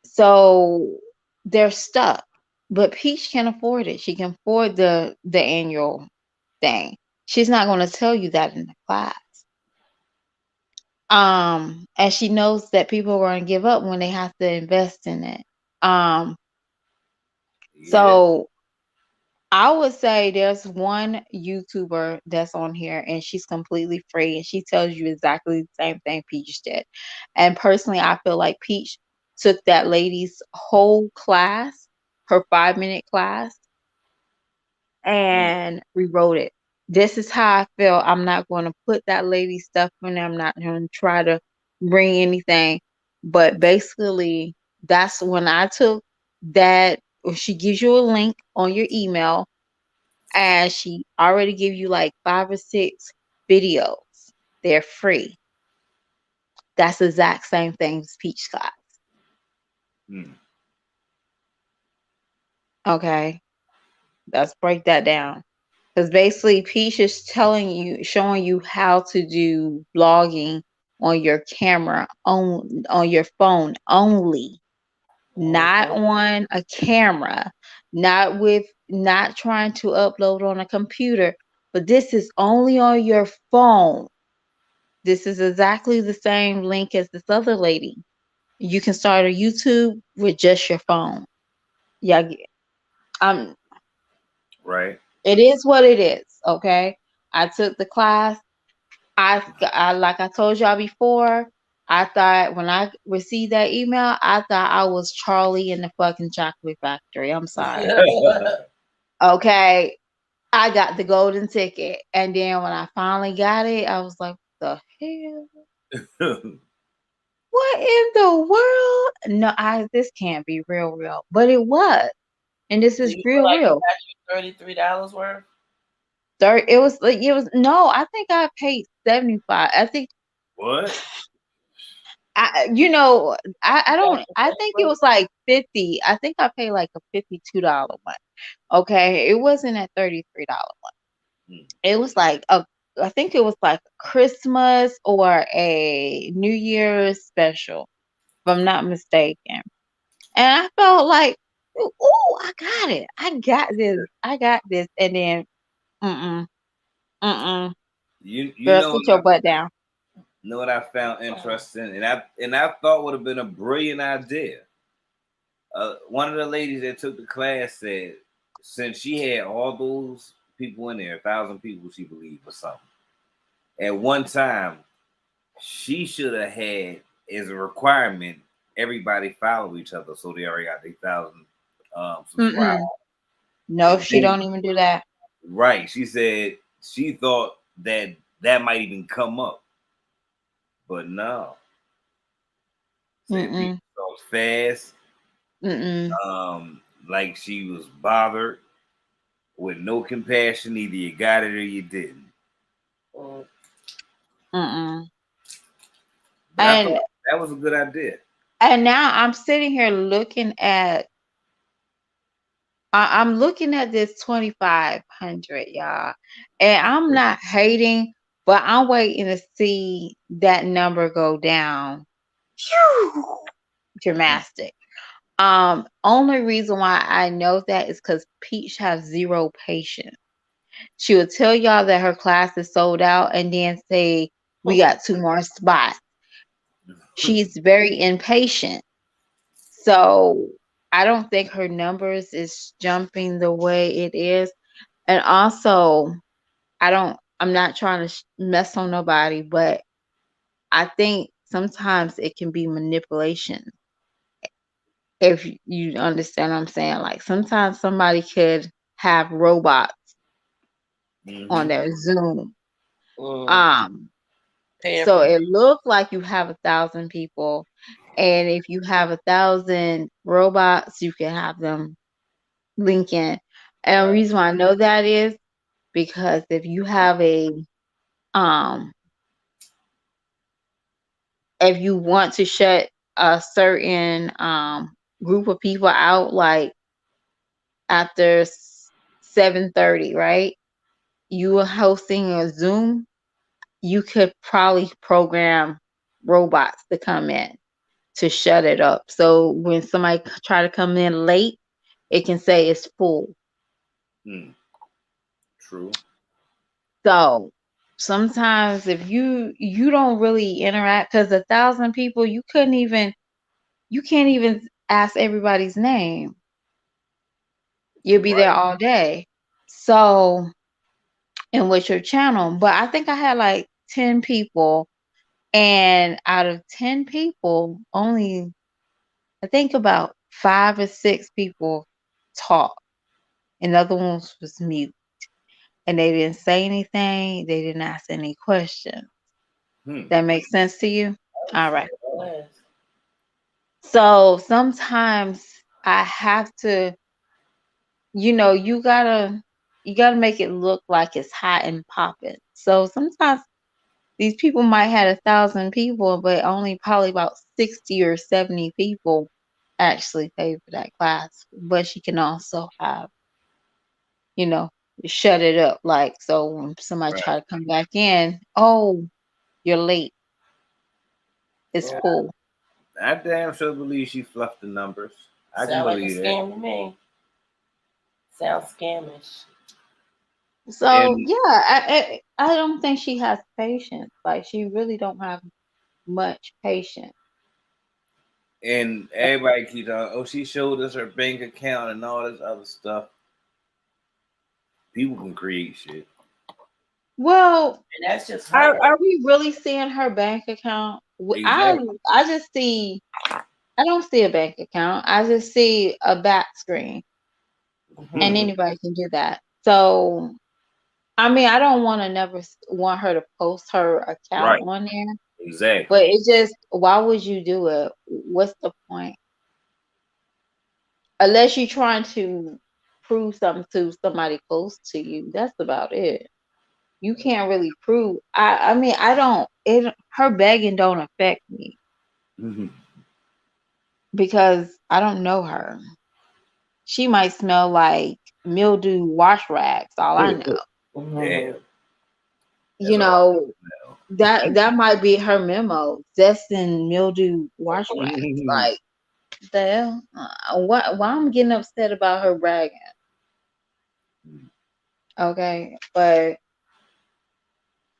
so they're stuck. But Peach can afford it. She can afford the annual thing. She's not going to tell you that in the class. And she knows that people are going to give up when they have to invest in it. Um, Yeah. so I would say there's one YouTuber that's on here and she's completely free and she tells you exactly the same thing Peach did. And personally, I feel like Peach took that lady's whole class, her 5-minute class, Mm. and rewrote it. This is how I feel. I'm not going to put that lady's stuff in there. I'm not going to try to bring anything. But basically, that's when I took that. She gives you a link on your email, and she already give you like 5 or 6 videos. They're free. That's the exact same thing as Peach class. Mm. Okay, let's break that down. Because basically, Peach is showing you how to do vlogging on your camera, on your phone only, not on a camera, not trying to upload on a computer, but this is only on your phone. This is exactly the same link as this other lady. You can start a YouTube with just your phone. Yeah, um, Right. it is what it is. Okay, I took the class. I like I told y'all before, I thought when I received that email, I thought I was Charlie in the fucking chocolate factory. I'm sorry. Okay. I got the golden ticket. And then when I finally got it, I was like, the hell? What in the world? No, this can't be real. But it was. And this Do is you feel like you real. got your $33 worth? No, I think I paid 75. I think What? I You got don't, your I first think it one? was like 50. I think I paid like a $52 one. Okay. It wasn't a $33 one. Mm. It was like I think it was like a Christmas or a New Year's special, if I'm not mistaken. And I felt like, oh, I got it. I got this. I got this. And then, mm-mm, mm-mm. You Girl, sit your butt down. know what I found interesting, and I thought would have been a brilliant idea. One of the ladies that took the class said, since she had all those people in there, 1,000 people, she believed, or something. At one time, she should have had as a requirement everybody follow each other, so they already got 1,000 subscribers. Mm-mm. No, And she then, don't even do that. right, she said she thought that might even come up, but no. Said people Mm-mm. talked fast, Mm-mm. like she was bothered with no compassion. Either you got it or you didn't. Mm. Mm-mm. But I And thought that was a good idea. now I'm sitting here looking at I'm looking at this 2,500, y'all, and I'm not hating, but I'm waiting to see that number go down. Phew, dramatic. Only reason why I know that is because Peach has zero patience. She will tell y'all that her class is sold out and then say we got 2 more spots. She's very impatient. So I don't think her numbers is jumping the way it is. And also, I'm not trying to mess on nobody, but I think sometimes it can be manipulation. If you understand what I'm saying, like sometimes somebody could have robots on Mm-hmm. their Zoom. Mm. Um, Paying so for it looks like you have 1,000 people, and if you have 1,000 robots, you can have them linking. And the right. reason why I know that is because if you have a if you want to shut a certain group of people out, like after 7:30, right? You are hosting a Zoom, you could probably program robots to come in to shut it up. So when somebody try to come in late, it can say it's full. True. So sometimes if you don't really interact, because 1,000 people, you can't even ask everybody's name. You'll be there all day. So, and with your channel, but I think I had like 10 people, and out of 10 people, only I think about 5 or 6 people talked, and the other ones was mute, and they didn't say anything. They didn't ask any questions. That makes sense to you? All right. So sometimes I have to, you gotta make it look like it's hot and popping. So sometimes these people might have 1,000 people, but only probably about 60 or 70 people actually pay for that class. But she can also have, shut it up. Like, so when somebody try to come back in, oh, you're late. It's full. I damn sure believe she fluffed the numbers. I can Sound like a believe scam to me. Sounds scamish. So yeah, I don't think she has patience. Like, she really don't have much patience. And everybody keeps on, oh, she showed us her bank account and all this other stuff. People can create shit. Well, and that's just her. Are we really seeing her bank account? Exactly. I just see. I don't see a bank account. I just see a back screen, and anybody can do that. So, I mean, I don't never want her to post her account on there. Exactly. But it's just, why would you do it? What's the point? Unless you're trying to prove something to somebody close to you, that's about it. You can't really prove. I mean, I don't. Her begging don't affect me because I don't know her. She might smell like mildew wash rags. All I know. Damn. That might be her memo. Zestin mildew wash rags. Like, the hell? Why I'm getting upset about her bragging? Okay, but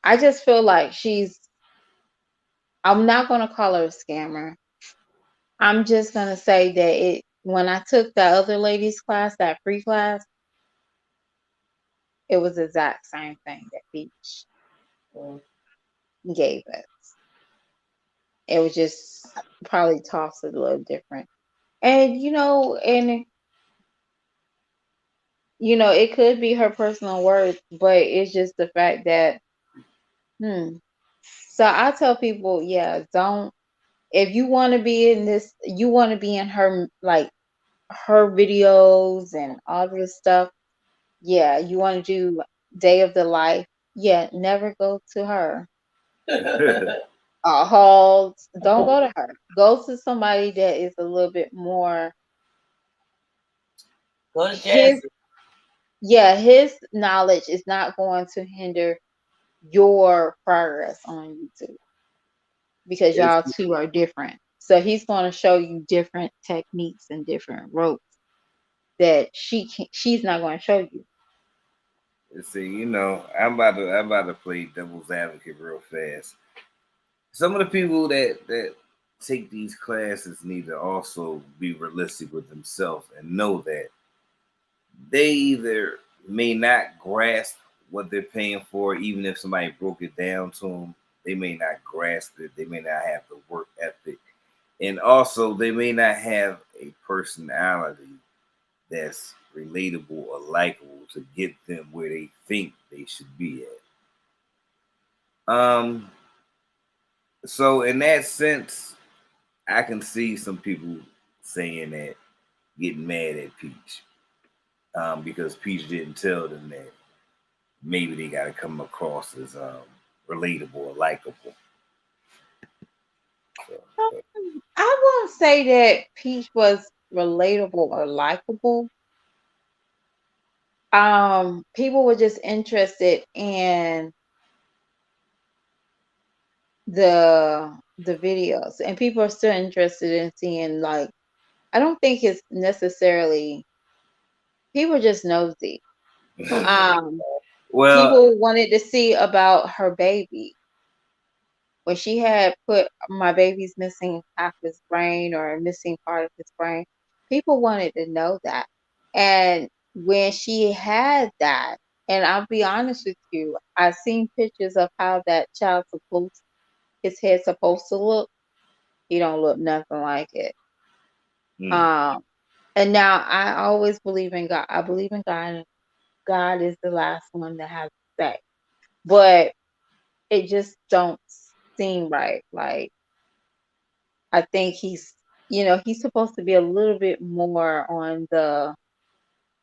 I just feel like I'm not gonna call her a scammer. I'm just gonna say that when I took that other lady's class, that free class, it was the exact same thing that Peach gave us. It was just probably tossed a little different. And it could be her personal words, but it's just the fact that So I tell people, yeah, don't, if you want to be in this, you want to be in her, like, her videos and all this stuff. Yeah, you want to do day of the life. Yeah, never go to her. Halls, don't go to her. Go to somebody that is a little bit more. Go to Jazzy. His knowledge is not going to hinder your progress on YouTube because y'all two are different. So he's going to show you different techniques and different ropes that she's not going to show you. See, I'm about to play devil's advocate real fast. Some of the people that take these classes need to also be realistic with themselves and know that they either may not grasp what they're paying for, even if somebody broke it down to them. They may not grasp it. They may not have the work ethic. And also, they may not have a personality that's relatable or likable to get them where they think they should be at. So in that sense, I can see some people saying that, getting mad at Peach, because Peach didn't tell them that maybe they got to come across as relatable or likable? I won't say that Peach was relatable or likable. People were just interested in the videos, and people are still interested in seeing, like, I don't think it's necessarily, people are just nosy. Well, People wanted to see about her baby. When she had put my baby's missing half his brain or missing part of his brain, people wanted to know that. And when she had that, and I'll be honest with you, I've seen pictures of how that child's supposed, his head's supposed to look. He don't look nothing like it. And now I always believe in God. I believe in God, and God is the last one that has to say. But it just don't seem right. Like, I think he's, he's supposed to be a little bit more on the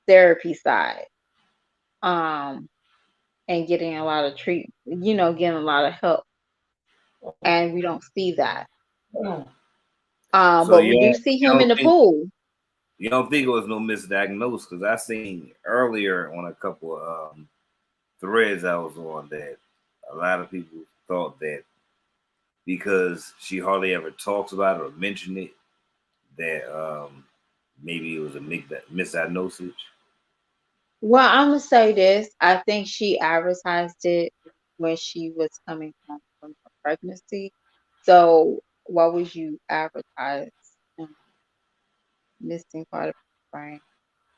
therapy side, and getting a lot of treatment, getting a lot of help, and we don't see that. So But we do see him in the pool. You don't think it was no misdiagnosed? Because I seen earlier on a couple of threads I was on that a lot of people thought that because she hardly ever talks about it or mentioned it, that maybe it was a misdiagnosis. Well, I'm gonna say this. I think she advertised it when she was coming home from her pregnancy. So why would you advertise missing part of the brain?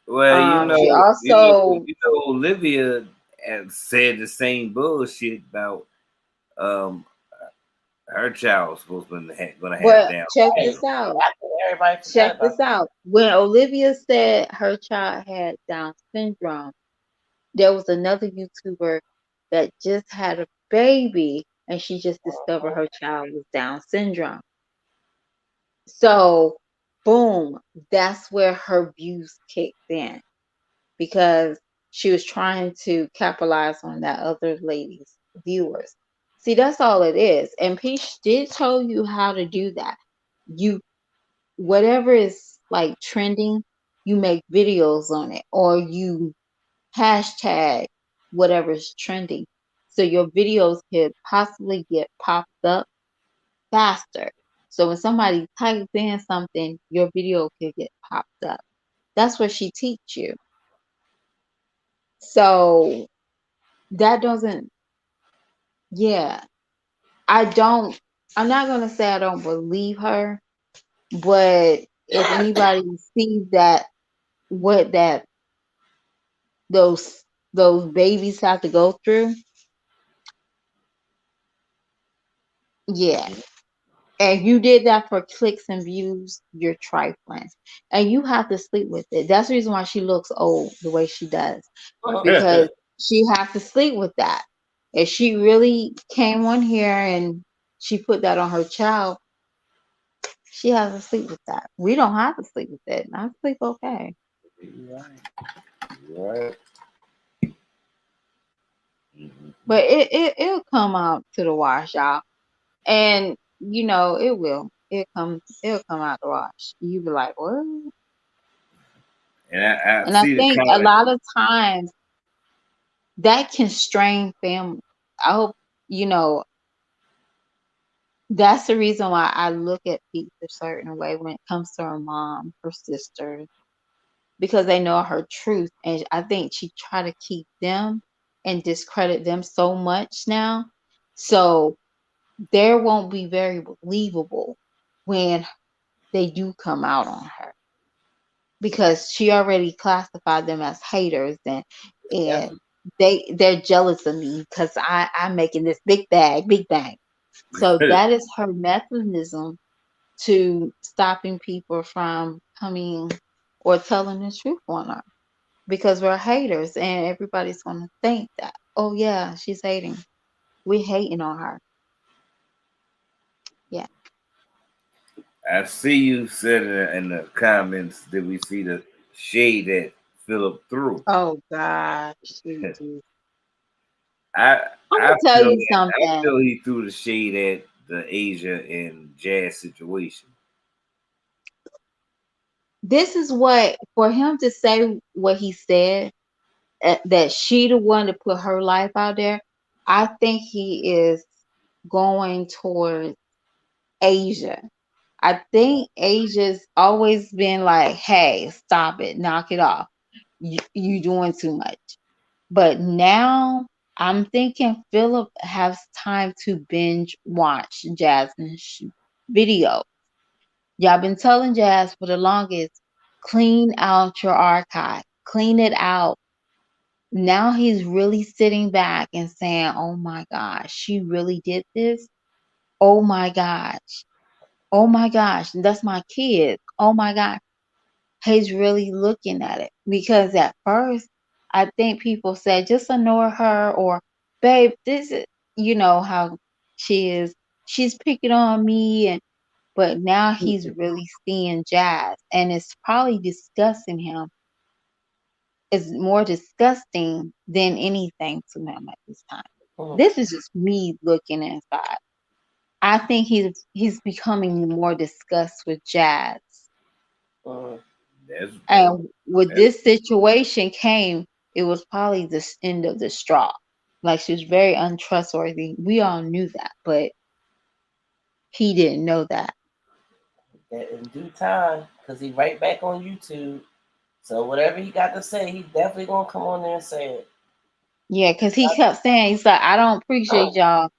Well, She also, Olivia said the same bullshit about her child was supposed to gonna have down. check this out. Check this out. When Olivia said her child had Down syndrome, there was another YouTuber that just had a baby, and she just discovered her child was Down syndrome. So, boom, that's where her views kicked in, because she was trying to capitalize on that other lady's viewers. See, that's all it is. And Peach did tell you how to do that. You, whatever is like trending, you make videos on it, or you hashtag whatever's trending, so your videos could possibly get popped up faster. So when somebody types in something, your video could get popped up. That's what she teach you. So that doesn't, yeah, I'm not gonna say I don't believe her, but if anybody sees that, what that those babies have to go through, yeah. And you did that for clicks and views, you're trifling. And you have to sleep with it. That's the reason why she looks old the way she does. Because she has to sleep with that. If she really came on here and she put that on her child, she has to sleep with that. We don't have to sleep with it. I sleep okay. Right. But it'll come out to the wash, y'all. And it will. It'll come out the wash. You be like, what? And I think a lot of times that can strain families. I hope that's the reason why I look at people a certain way when it comes to her mom, her sisters, because they know her truth. And I think she try to keep them and discredit them so much now. So there won't be very believable when they do come out on her, because she already classified them as haters, and they're jealous of me because I'm making this big bang. So that is her mechanism to stopping people from coming or telling the truth on her, because we're haters and everybody's going to think that, oh yeah, she's hating. We're hating on her. Yeah. I see you said in the comments, did we see the shade that Philip threw? Oh gosh. I I'm I gonna tell feel you that I something. feel he threw the shade at the Asia and Jazz situation. This is what for him to say what he said, that she the one to put her life out there. I think he is going towards Asia. I think Asia's always been like, "Hey, stop it, knock it off. You doing too much." But now I'm thinking Philip has time to binge watch Jasmine's video. Y'all been telling Jazz for the longest, clean out your archive, clean it out. Now he's really sitting back and saying, "Oh my gosh, she really did this. Oh my gosh. Oh my gosh, that's my kid. Oh my God." He's really looking at it because at first, I think people said, just ignore her, or, babe, this is, you know how she is. She's picking on me. But now he's really seeing Jazz, and it's probably disgusting him. It's more disgusting than anything to him at this time. This is just me looking inside. I think he's becoming more disgusted with Jazz. And with this situation came, it was probably the end of the straw. Like, she was very untrustworthy. We all knew that, but he didn't know that. In due time, because he right back on YouTube. So whatever he got to say, he definitely gonna come on there and say it. Yeah, because he kept saying, he's like, "I don't appreciate y'all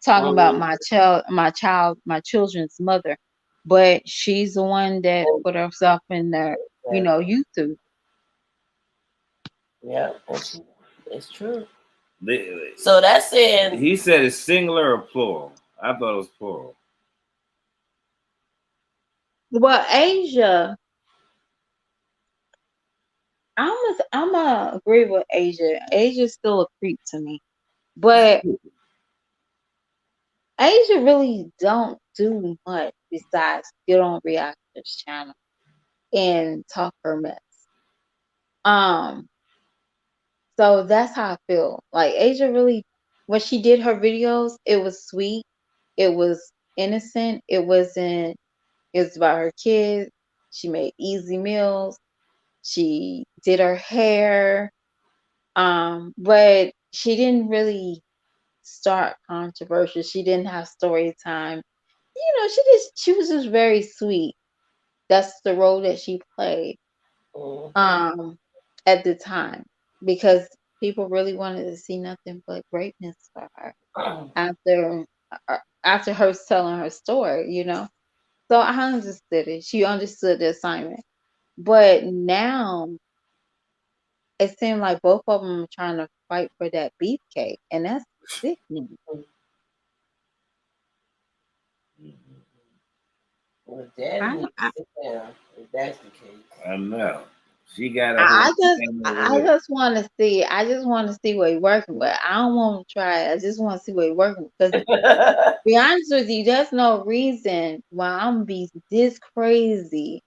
talking about my children's mother, but she's the one that put herself in there, YouTube." Yeah, it's true. So that's saying he said it's singular or plural. I thought it was plural. Well, Asia, I'm gonna agree with Asia. Asia's still a creep to me, but Asia really don't do much besides get on Reactor's channel and talk her mess. So that's how I feel. Like, Asia really, when she did her videos, it was sweet, it was innocent, it was about her kids. She made easy meals. She did her hair. But she didn't really start controversial. She didn't have story time. She was just very sweet. That's the role that she played at the time, because people really wanted to see nothing but greatness for her after her telling her story. So I understood it. She understood the assignment. But now it seemed like both of them are trying to fight for that beefcake, and that's sickening. Well, Daddy needs to sit down if that's the case. I know. She got a I just want to see. I just want to see what he's working with. I don't want to try it. I just want to see what he's working with. Because be honest with you, there's no reason why I'm gonna be this crazy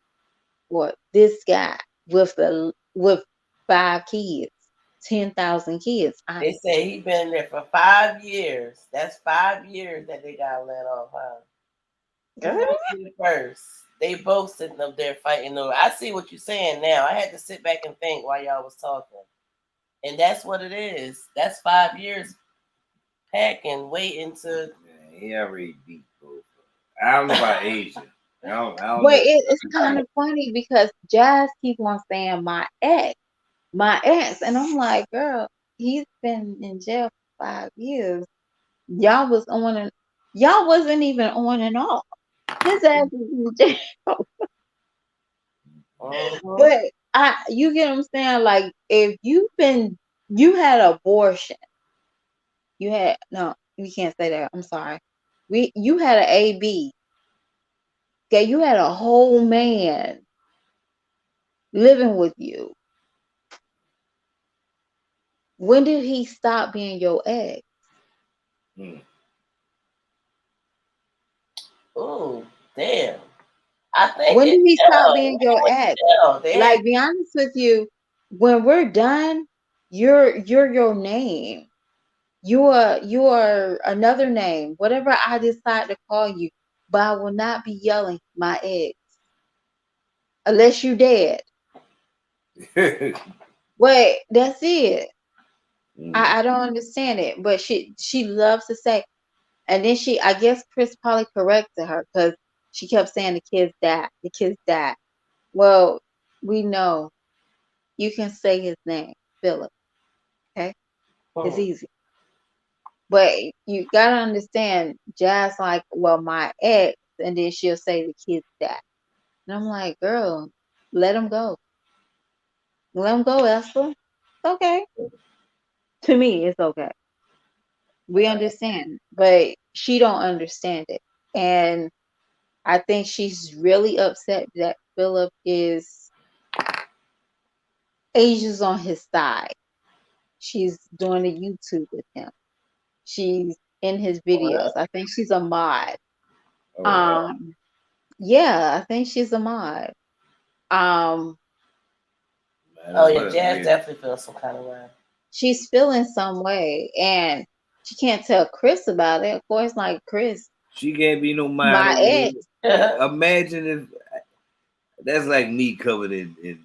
for this guy with 5 kids, 10,000 kids. They say he been there for 5 years. That's 5 years that they got let off, huh? First, they both sitting up there fighting over. I see what you're saying now. I had to sit back and think while y'all was talking, and that's what it is. That's 5 years packing, waiting to. Yeah, he already beat both. I don't know about Asia. I don't but it's kind of funny because Jazz keep on saying my ex, and I'm like, girl, he's been in jail for 5 years. Y'all wasn't even on and off. His ass is in jail. But you get what I'm saying? Like, if you had abortion, you can't say that. I'm sorry. You had an AB. Okay, you had a whole man living with you. When did he stop being your ex? Oh, damn. I think when did he stop being your ex? Like, be honest with you, when we're done, you're your name. You are another name, whatever I decide to call you, but I will not be yelling my ex unless you dead. But that's it. I don't understand it. But she loves to say, and then I guess Chris probably corrected her because she kept saying the kids died. Well, we know you can say his name, Philip. Okay, it's easy. But you gotta understand, Jazz like, well, my ex, and then she'll say the kids died. And I'm like, girl, let him go. Let him go, Esther. It's okay. To me, it's okay. We understand, but she don't understand it. And I think she's really upset that Philip is Asia's on his side. She's doing a YouTube with him. She's in his videos. I think she's a mod. Yeah, I think she's a mod. Oh yeah, Jazz definitely feels some kind of way. She's feeling some way, and she can't tell Chris about it. Of course, like Chris. She can't be no mod. My ex. Imagine if that's like me covered in.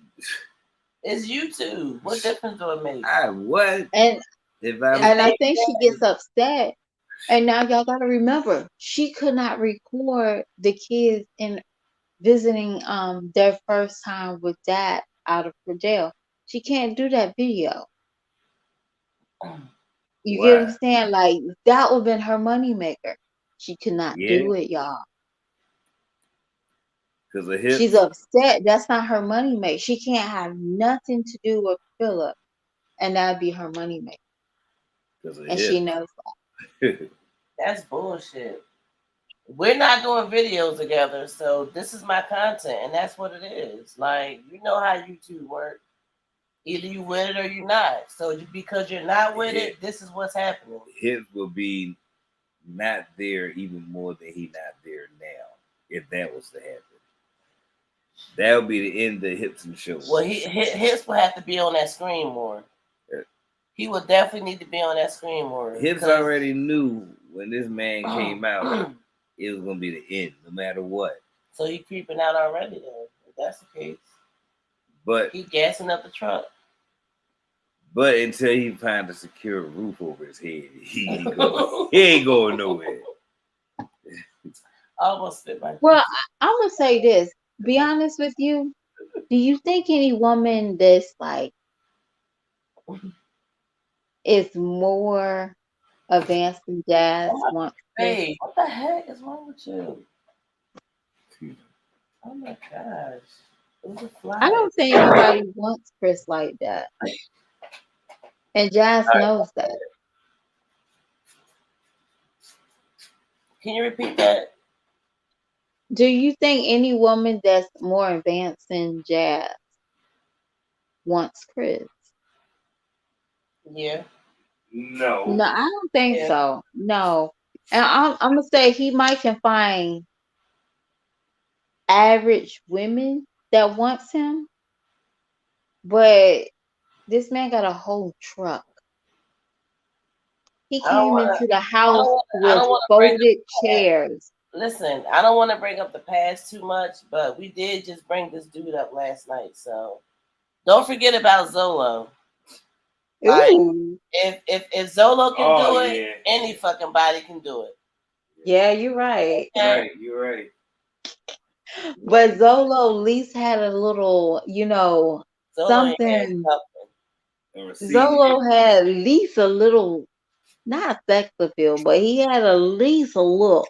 It's YouTube. What difference do it make? What? And I think she gets upset. And now y'all gotta remember, she could not record the kids in visiting their first time with dad out of jail. She can't do that video. You get what I'm saying? Like that would have been her moneymaker. She could not do it, y'all. Because of hips. She's upset. That's not her moneymaker. She can't have nothing to do with Philip, and that'd be her moneymaker. And she knows that. That's bullshit. We're not doing videos together, so this is my content, and that's what it is. Like, you know how YouTube works. Either you with it or you're not. So because you're not with it, this is what's happening. His will be not there even more than he not there now. If that was to happen, that would be the end of the Hips and Show. Well, Hips will have to be on that screen more. He would definitely need to be on that screen more. Hips already knew when this man came out, it was gonna be the end, no matter what. So he creeping out already, then. If that's the case. But he gassing up the truck. But until he finds a secure roof over his head, he ain't going nowhere. Almost fit my. Well, I'm gonna say this. Be honest with you. Do you think any woman that's like is more advanced than Jazz wants? Hey, what the heck is wrong with you? Oh my gosh. I don't think anybody wants Chris like that. And Jazz knows that. Can you repeat that? Do you think any woman that's more advanced than Jazz wants Chris? Yeah. No. No, I don't think so. No. And I'm gonna say he might can find average women that wants him, but this man got a whole truck. He came into the house with folded chairs. Listen, I don't want to bring up the past too much, but we did just bring this dude up last night. So don't forget about Zolo. Like, if Zolo can do it, any fucking body can do it. Yeah, you're right. Right, you're right. But Zolo at least had a little, something. Zolo had at least a little, not sex appeal, but he had at least a look.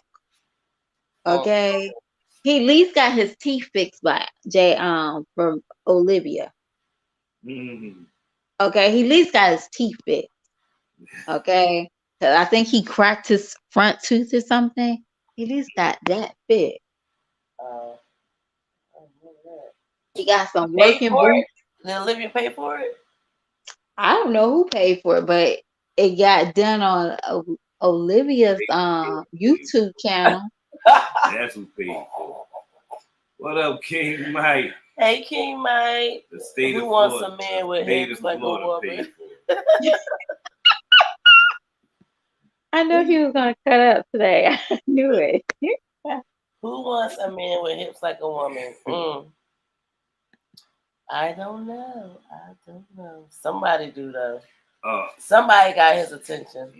Okay, he at least got his teeth fixed by from Olivia. Mm-hmm. Okay, he at least got his teeth fixed. Okay, because I think he cracked his front tooth or something. He at least got that fixed. He got some working boots. Did Olivia pay for it? I don't know who paid for it, but it got done on Olivia's YouTube channel. That's who paid for it. What up, King Mike? Hey, King Mike. The state Who of wants Florida, a man with hips like a woman? I know he was gonna cut up today. I knew it. Who wants a man with hips like a woman? I don't know. I don't know. Somebody do though. Somebody got his attention.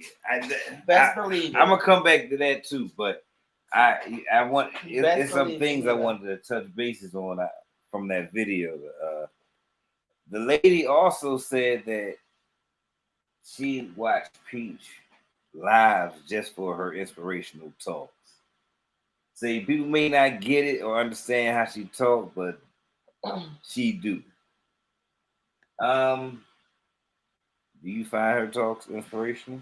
Best believe it. I'm gonna come back to that too, but I want it's some things I wanted to touch bases on from that video. The lady also said that she watched Peach live just for her inspirational talks. See, people may not get it or understand how she talk, but she do. Do you find her talks inspirational?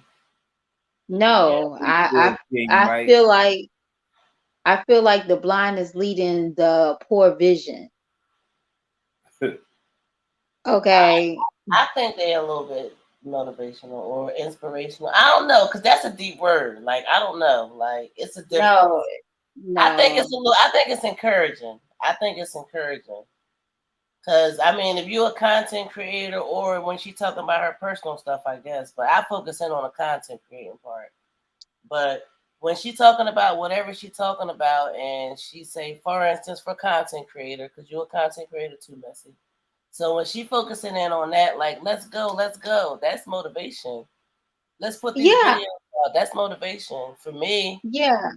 No, I feel like the blind is leading the poor vision. Okay. I think they're a little bit motivational or inspirational. I don't know, because that's a deep word. Like, I don't know. Like, it's a difference. No. I think it's encouraging. I think it's encouraging. Because, I mean, if you're a content creator, or when she's talking about her personal stuff, I guess. But I focus in on the content creating part. But when she's talking about whatever she's talking about, and she say, for instance, for content creator, because you're a content creator too, Messy. So when she focusing in on that, like, let's go, that's motivation. Let's put these videos out. That's motivation for me. Yeah.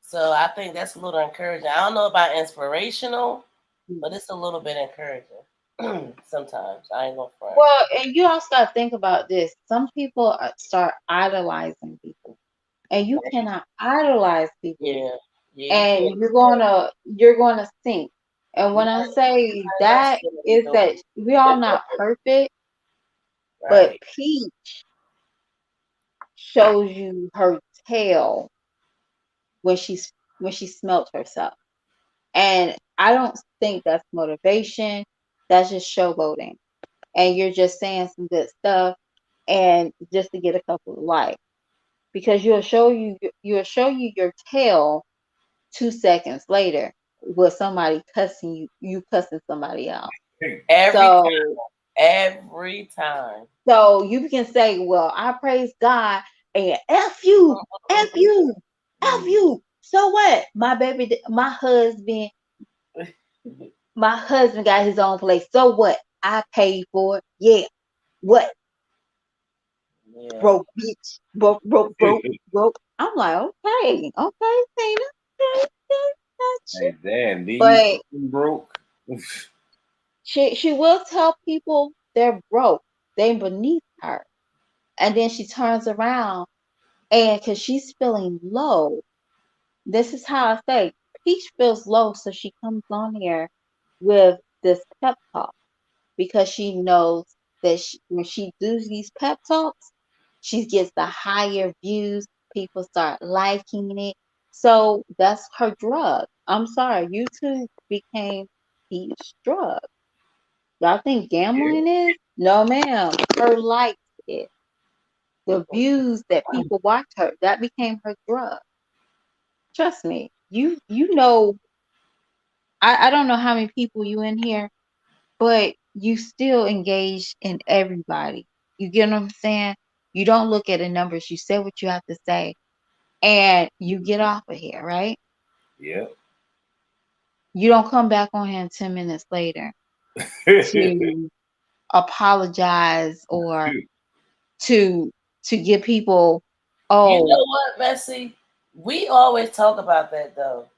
So I think that's a little encouraging. I don't know about inspirational, but it's a little bit encouraging. Sometimes. I ain't gonna front. Well, and you also got to think about this. Some people start idolizing people, and you cannot idolize people. And you're gonna sink. And when I say that is that we all not perfect, but Peach shows you her tail when she smelt herself. And I don't think that's motivation. That's just showboating. And you're just saying some good stuff and just to get a couple of likes. Because you'll show you your tail 2 seconds later with somebody cussing you cussing somebody out. Every time. So you can say, well, I praise God and F you. So what? My husband got his own place. So what? I paid for it. Yeah. What? Yeah. Broke bitch. Broke. I'm like, okay, Tina. Hey, damn, you broke. she will tell people they're broke. They're beneath her. And then she turns around and because she's feeling low. This is how I say Peach feels low, so she comes on here with this pep talk because she knows that when she does these pep talks, she gets the higher views. People start liking it. So that's her drug. I'm sorry, YouTube became Peach's drug. Y'all think gambling is? No, ma'am. Her likes is. The views that people watch her, that became her drug. Trust me. You know, I don't know how many people you in here, but you still engage in everybody. You get what I'm saying? You don't look at the numbers. You say what you have to say, and you get off of here, right? Yeah. You don't come back on here 10 minutes later to apologize or to give people, oh. You know what, Messi? We always talk about that though.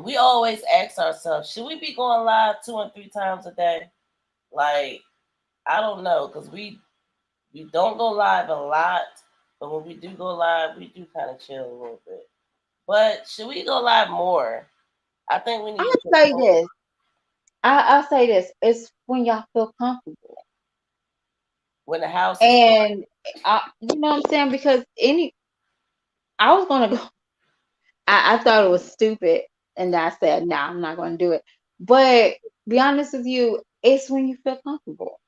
We always ask ourselves, should we be going live 2 and 3 times a day? Like, I don't know, because we don't go live a lot, but when we do go live, we do kind of chill a little bit. But should we go live more? I think we need to say this. I'll say this. It's when y'all feel comfortable. When the house and you know what I'm saying? Because I was gonna go. I thought it was stupid, and I said, "Nah, I'm not gonna do it." But be honest with you, it's when you feel comfortable.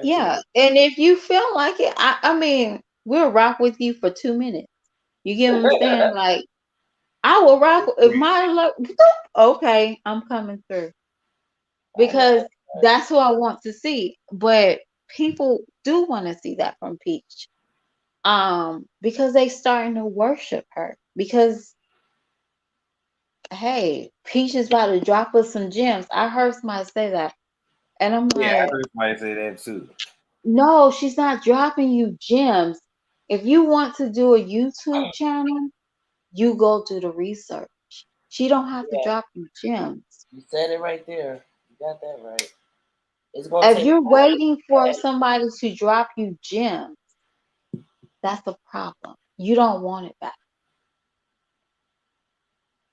Yeah. And if you feel like it, I mean, we'll rock with you for 2 minutes. You get what I'm saying? Like, I will rock if my luck. Okay, I'm coming through because that's who I want to see. But people do want to see that from Peach. Because they starting to worship her. Because hey, Peach is about to drop us some gems. I heard somebody say that. And I'm Yeah, I like, heard somebody say that too. no, she's not dropping you gems. If you want to do a YouTube channel, you go do the research. She don't have to drop you gems. You said it right there. You got that right. It's gonna If take you're time. waiting for somebody to drop you gems, that's a problem. You don't want it back.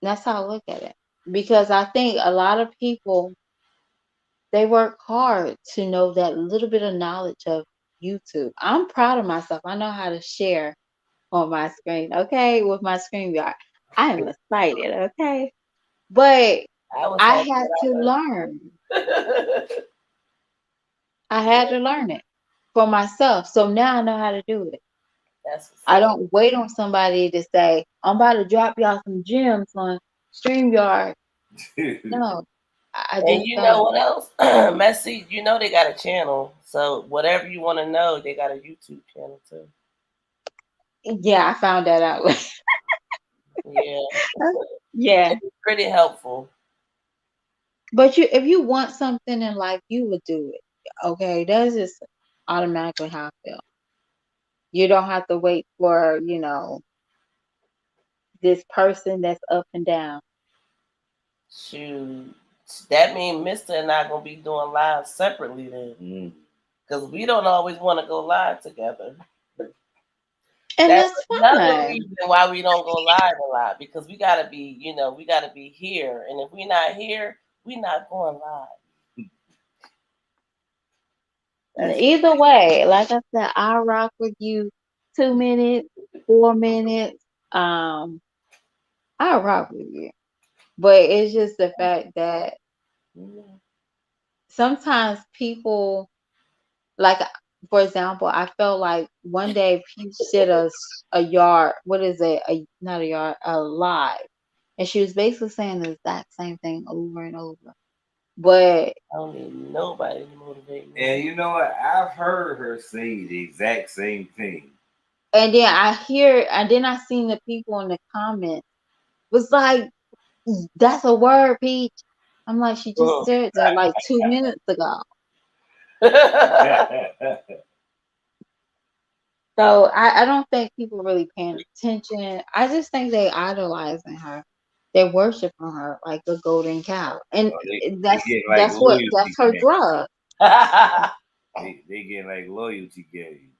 That's how I look at it. Because I think a lot of people, they work hard to know that little bit of knowledge of YouTube. I'm proud of myself. I know how to share on my screen, okay, with my StreamYard. I am excited, okay? But I was I happy had to learn. I had to learn it for myself. So now I know how to do it. That's what's I up. don't wait on somebody to say, I'm about to drop y'all some gems on StreamYard. No, I And just you know don't. what else? Messi, you know they got a channel. So whatever you want to know, they got a YouTube channel too. Yeah, I found that out. Yeah. Yeah. It's pretty helpful. But if you want something in life, you would do it. Okay, that's just automatically how I feel. You don't have to wait for, this person that's up and down. Shoot. That means Mista and I gonna be doing live separately then. Because we don't always want to go live together. And That's that's another fine. reason why we don't go live a lot, because we gotta be, we gotta be here. And if we're not here, we're not going live. That's Either way, like I said, I'll rock with you 2 minutes, 4 minutes. I'll rock with you. But it's just the fact that sometimes people, like, for example, I felt like one day Peach did a yard, what is it? Not a yard, a live. And she was basically saying the exact same thing over and over. But I don't need nobody to motivate me. And you know what? I've heard her say the exact same thing. and then I seen the people in the comments was like, that's a word, Peach. I'm like, she just said that like 2 minutes ago. So I don't think people really paying attention. I just think they idolizing her. They worshiping her like a golden cow. And they get like that's her loyalty. drug. They get like loyalty game.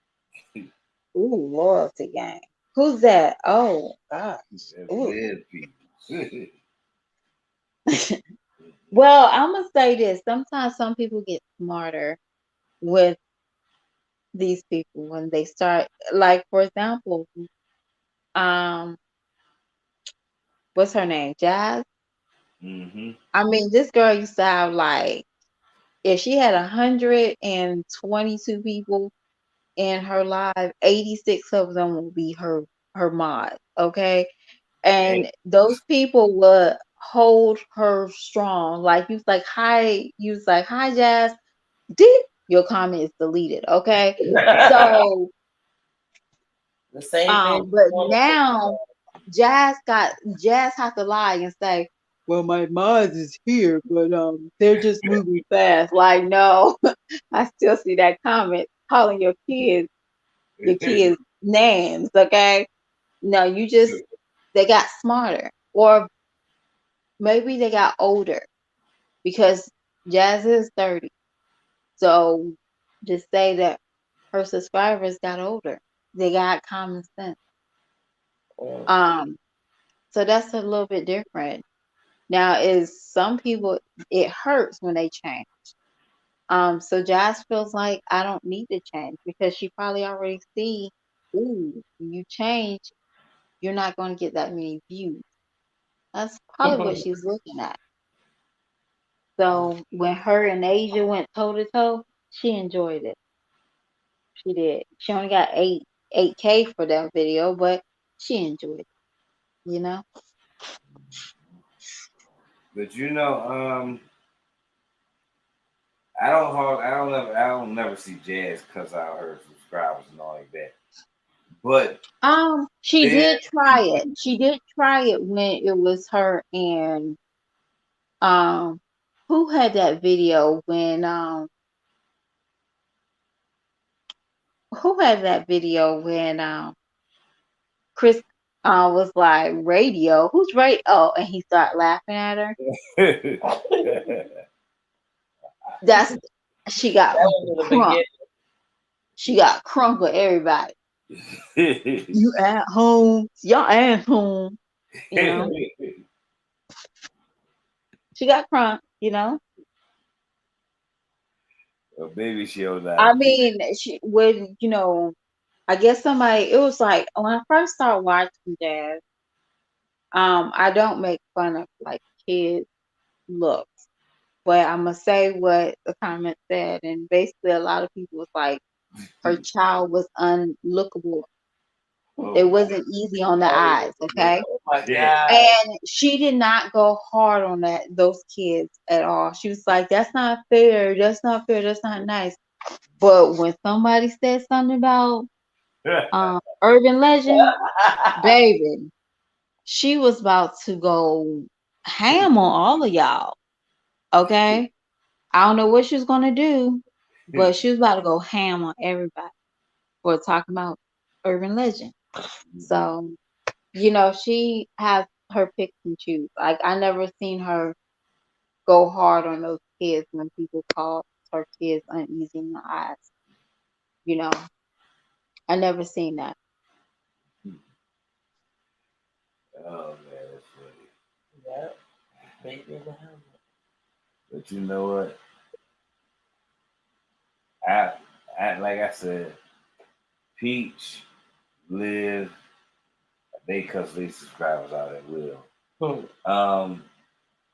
Ooh, loyalty game. Who's that? Oh gosh. Dead people. Well, I'm gonna say this. Sometimes some people get smarter with these people when they start, like, for example, um what's her name, Jazz. I mean, this girl used to have, like, if she had 122 people in her live, 86 of them will be her mods, okay? And those people would hold her strong. Like, you was like, hi Jazz, did your comment is deleted, okay? So the same thing. but now Jazz have to lie and say, well, my mods is here, but they're just moving fast. Like, no, I still see that comment calling your kids names, okay? No, they got smarter, or maybe they got older, because Jazz is 30. So just say that her subscribers got older. They got common sense. So that's a little bit different. Now, is some people, it hurts when they change. So Jazz feels like, I don't need to change, because she probably already see, ooh, when you change, you're not going to get that many views. That's probably what she's looking at. So when her and Asia went toe to toe, she enjoyed it. She did. She only got 8K for that video, but she enjoyed it, you know? But I don't never see Jazz cuss out her subscribers and all like that. But she did try it. She did try it when it was her and who had that video when who had that video when Chris was like radio. Who's right? Oh, and he started laughing at her. That's she got crunk. She got crunk with everybody. You at home? Y'all at home? You know. She got crunk. You know. Well, maybe she'll die. I mean, she would. You know. I guess somebody. It was like when I first started watching Jazz. I don't make fun of like kids' looks, but I'm gonna say what the comment said, and basically a lot of people was like, her child was unlookable. It wasn't easy on the eyes, okay? Oh my God. And she did not go hard on those kids at all. She was like, "That's not fair. That's not fair. That's not nice." But when somebody said something about urban legend, baby, she was about to go ham on all of y'all. Okay? I don't know what she was gonna do, but she was about to go ham on everybody for talking about urban legend. So, you know, she has her picks and choose. Like I never seen her go hard on those kids when people call her kids uneasy in the eyes. You know, I never seen that. Oh man, that's funny. Yep. Baby in the helmet. But you know what? I like I said, Peach, Liv, they cuss their subscribers out at will. I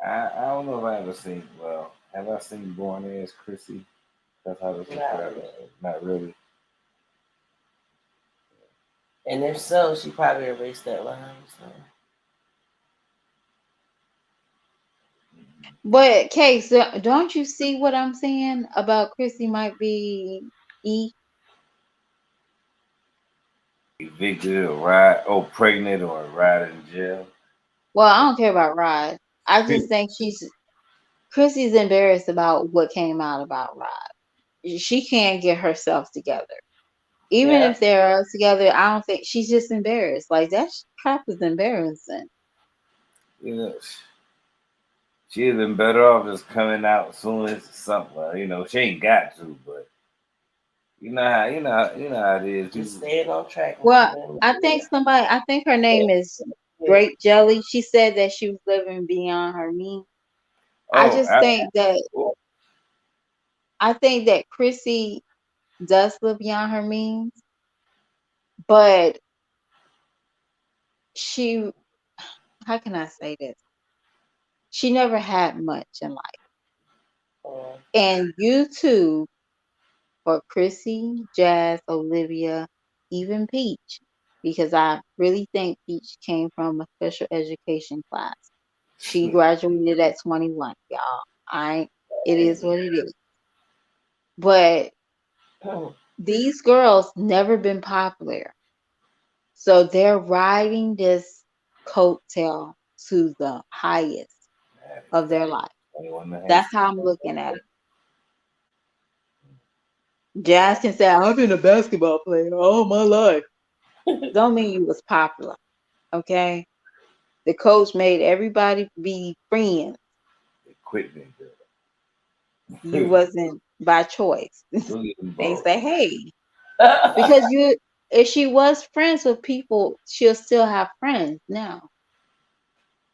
don't know if I ever seen. Well, have I seen Born As Chrissy? That's how the subscribers. Not really. And if so, she probably erased that line. So. But Cakz, don't you see what I'm saying about Chrissy might be E? Evicted or pregnant or ride in jail. Well, I don't care about Rod. I just think Chrissy's embarrassed about what came out about Rod. She can't get herself together. Even if they're together, I don't think she's just embarrassed. Like that crap is embarrassing. You know, she'd have been better off just coming out as soon as something. Well, you know, she ain't got to, but you know how it is. Just staying on track. Well, I think her name is Grape Jelly. She said that she was living beyond her means. I think that Chrissy does live beyond her means, but how can I say this? She never had much in life. And YouTube for Chrissy, Jazz, Olivia, even Peach, because I really think Peach came from a special education class. She graduated at 21, y'all. It is what it is. But these girls never been popular. So they're riding this coattail to the highest of their life. That's how I'm looking at it. Jazz can say, I've been a basketball player all my life. Don't mean you was popular. Okay? The coach made everybody be friends. Equipment. You wasn't by choice. They say, hey. Because if she was friends with people, she'll still have friends now.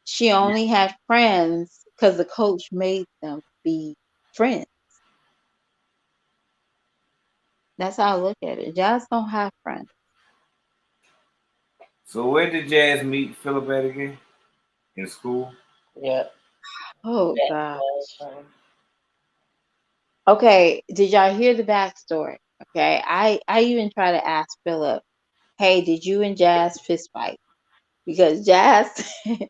She only had friends because the coach made them be friends. That's how I look at it. Jazz don't have friends. So where did Jazz meet Philip at again? In school? Yep. Oh gosh. Okay, did y'all hear the backstory? Okay, I even try to ask Philip, hey, did you and Jazz fist fight? Because Jazz said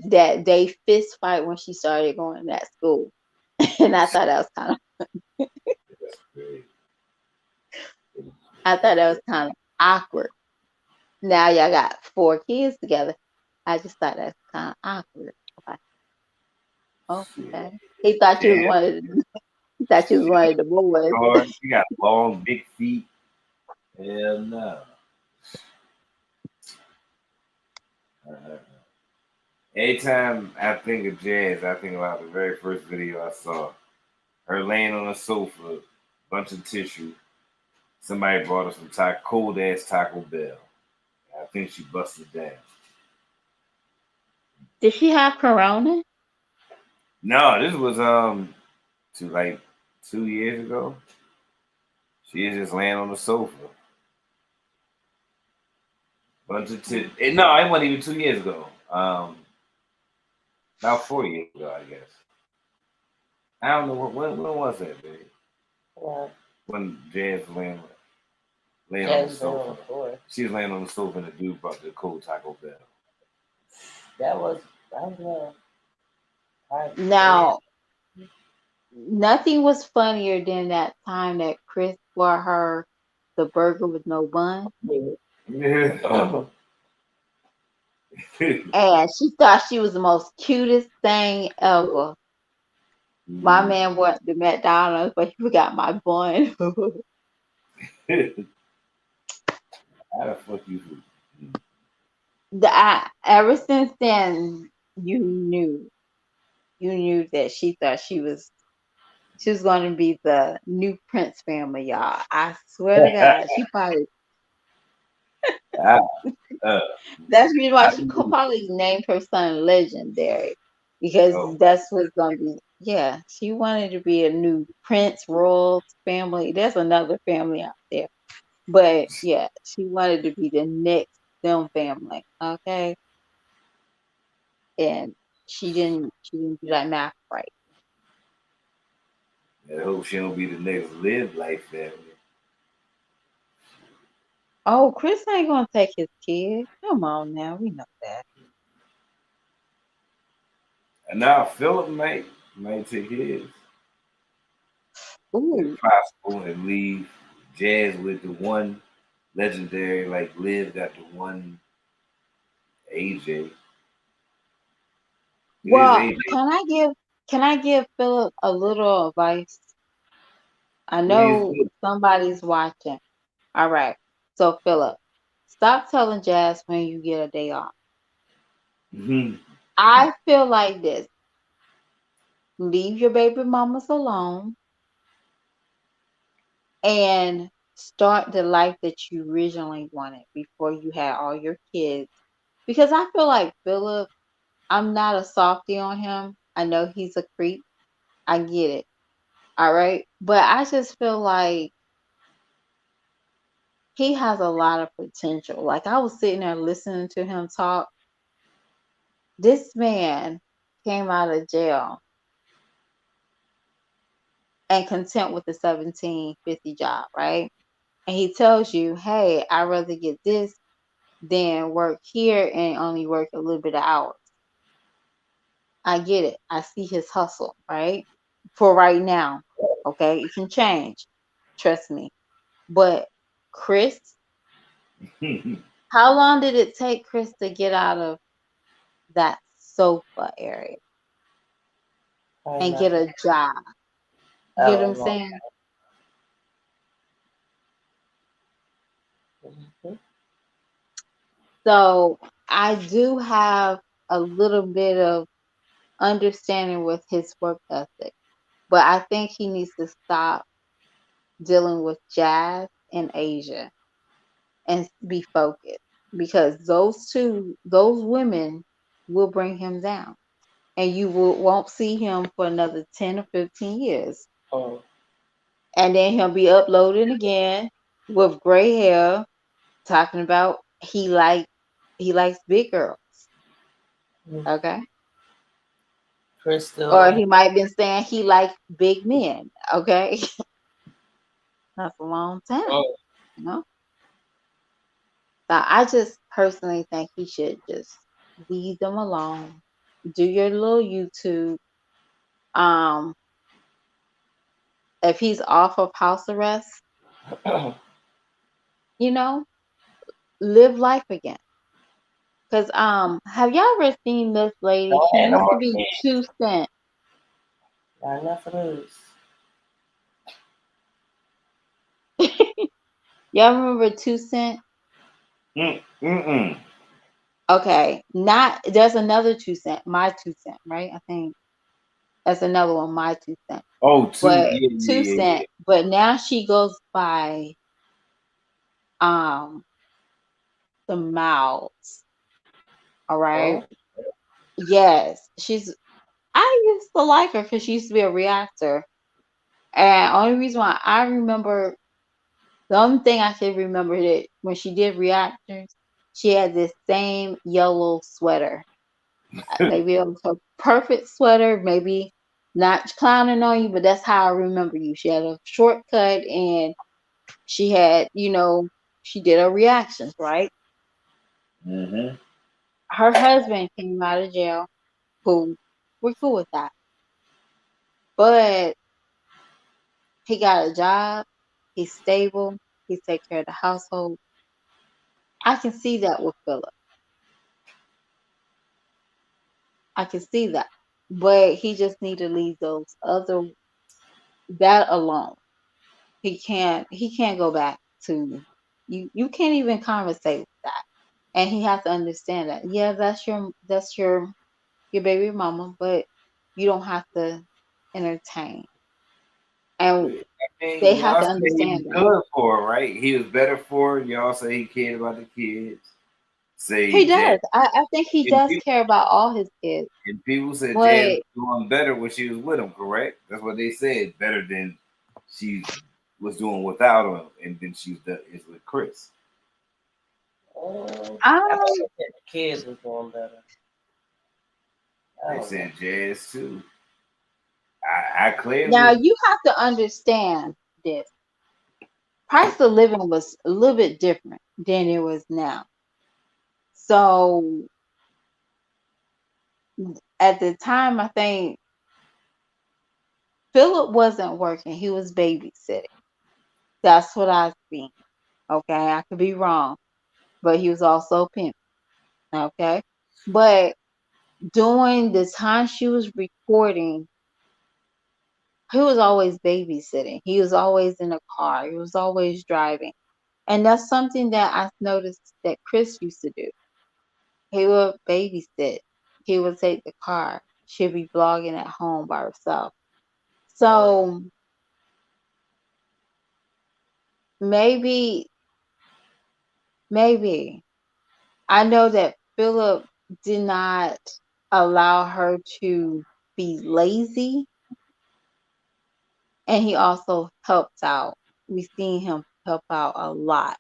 that they fist fight when she started going to that school. And I thought that was kind of That's great. I thought that was kind of awkward. Now y'all got 4 kids together. I just thought that's kind of awkward. Like, Shit. okay. He thought you was Yeah. one of the, he thought you was one of the boys. Hard. You got long, big feet. Hell no. Uh, Anytime I think of Jazz, I think about the very first video I saw. Her laying on a sofa, bunch of tissue. Somebody brought her some cold ass Taco Bell. I think she busted down. Did she have corona? No, this was like 2 years ago. She is just laying on the sofa. Bunch of tissue. No, it wasn't even 2 years ago. About 4 years ago, I guess. I don't know when was that, baby? Yeah. When Jazz laying on the sofa. She was laying on the sofa and the dude brought the cold Taco Bell. That was Now, nothing was funnier than that time that Chris brought her the burger with no bun. Yeah. And she thought she was the most cutest thing ever. My man went to McDonald's, but he forgot my bun. How the fuck you? Ever since then, you knew that she thought she was going to be the new Prince family, y'all. I swear to God, she probably. That's the reason why she probably named her son Legendary, because that's what's going to be. Yeah, she wanted to be a new Prince Royal family. There's another family out there, but yeah, she wanted to be the next them family. Okay, and she didn't do that math right. I hope she don't be the next Live Life family. Oh, Chris ain't gonna take his kid. Come on now, we know that. And now Philip might take his. Ooh. If possible, and leave Jazz with the one Legendary, like Liv got the one AJ. Well, AJ. can I give Philip a little advice? I know somebody's watching. All right. So Philip, stop telling Jazz when you get a day off. Mm-hmm. I feel like this. Leave your baby mamas alone and start the life that you originally wanted before you had all your kids. Because I feel like Philip, I'm not a softie on him. I know he's a creep. I get it. All right. But I just feel like he has a lot of potential. Like, I was sitting there listening to him talk. This man came out of jail and content with the 1750 job, right? And he tells you, hey, I'd rather get this than work here and only work a little bit of hours. I get it. I see his hustle, right? For right now. Okay. It can change. Trust me. But Chris, how long did it take Chris to get out of that sofa area and get a job? You get what I'm saying? Mm-hmm. So I do have a little bit of understanding with his work ethic, but I think he needs to stop dealing with Jazz and Asia and be focused, because those women will bring him down, and you won't see him for another 10 or 15 years. Oh. And then he'll be uploading again with gray hair, talking about he likes big girls. Okay. Crystal. Or he might have been saying he likes big men. Okay. That's a long time. Oh. You know? So I just personally think he should just leave them alone. Do your little YouTube. if he's off of house arrest, you know, live life again. Cause have y'all ever seen this lady? Don't She have no used to more be kids. 2 Cent. Not enough of those. Y'all remember 2 Cent? Mm-mm. Okay, not there's another 2 Cent, my 2 Cent, right? I think that's another one, my 2 Cent. Oh, two. But Yeah, two yeah, yeah. cent, but now she goes by um the Mouths. All right. Oh, Yes, I used to like her because she used to be a reactor. And only reason why I remember the only thing I can remember that when she did reactors, she had this same yellow sweater. Maybe it was her perfect sweater, maybe not clowning on you, but that's how I remember you. She had a shortcut and she had, she did her reactions, right? Mm-hmm. Her husband came out of jail. Cool. We're cool with that. But he got a job. He's stable. He takes care of the household. I can see that with Philip. I can see that. But he just need to leave that alone. He can't go back to you can't even conversate with that. And he has to understand that. Yeah, that's your baby mama, but you don't have to entertain. And I mean, they have y'all to say he was understand that. good for her, right? He was better for her. Y'all say he cared about the kids. Say He Jazz. does. I think he And does people, care about all his kids. and people said Jazz But was doing better when she was with him, correct? That's what they said. Better than she was doing without him, and then is with Chris. I thought they said the kids was doing better. I They don't know. said Jazz too. I now clearly, you have to understand this. Price of living was a little bit different than it was now. So at the time, I think Philip wasn't working. He was babysitting. That's what I seen. Okay, I could be wrong, but he was also pimping. Okay, but during the time she was recording, he was always babysitting. He was always in a car. He was always driving. And that's something that I noticed that Chris used to do. He would babysit. He would take the car. She'd be blogging at home by herself. So maybe, maybe I know that Philip did not allow her to be lazy, and he also helped out. We've seen him help out a lot.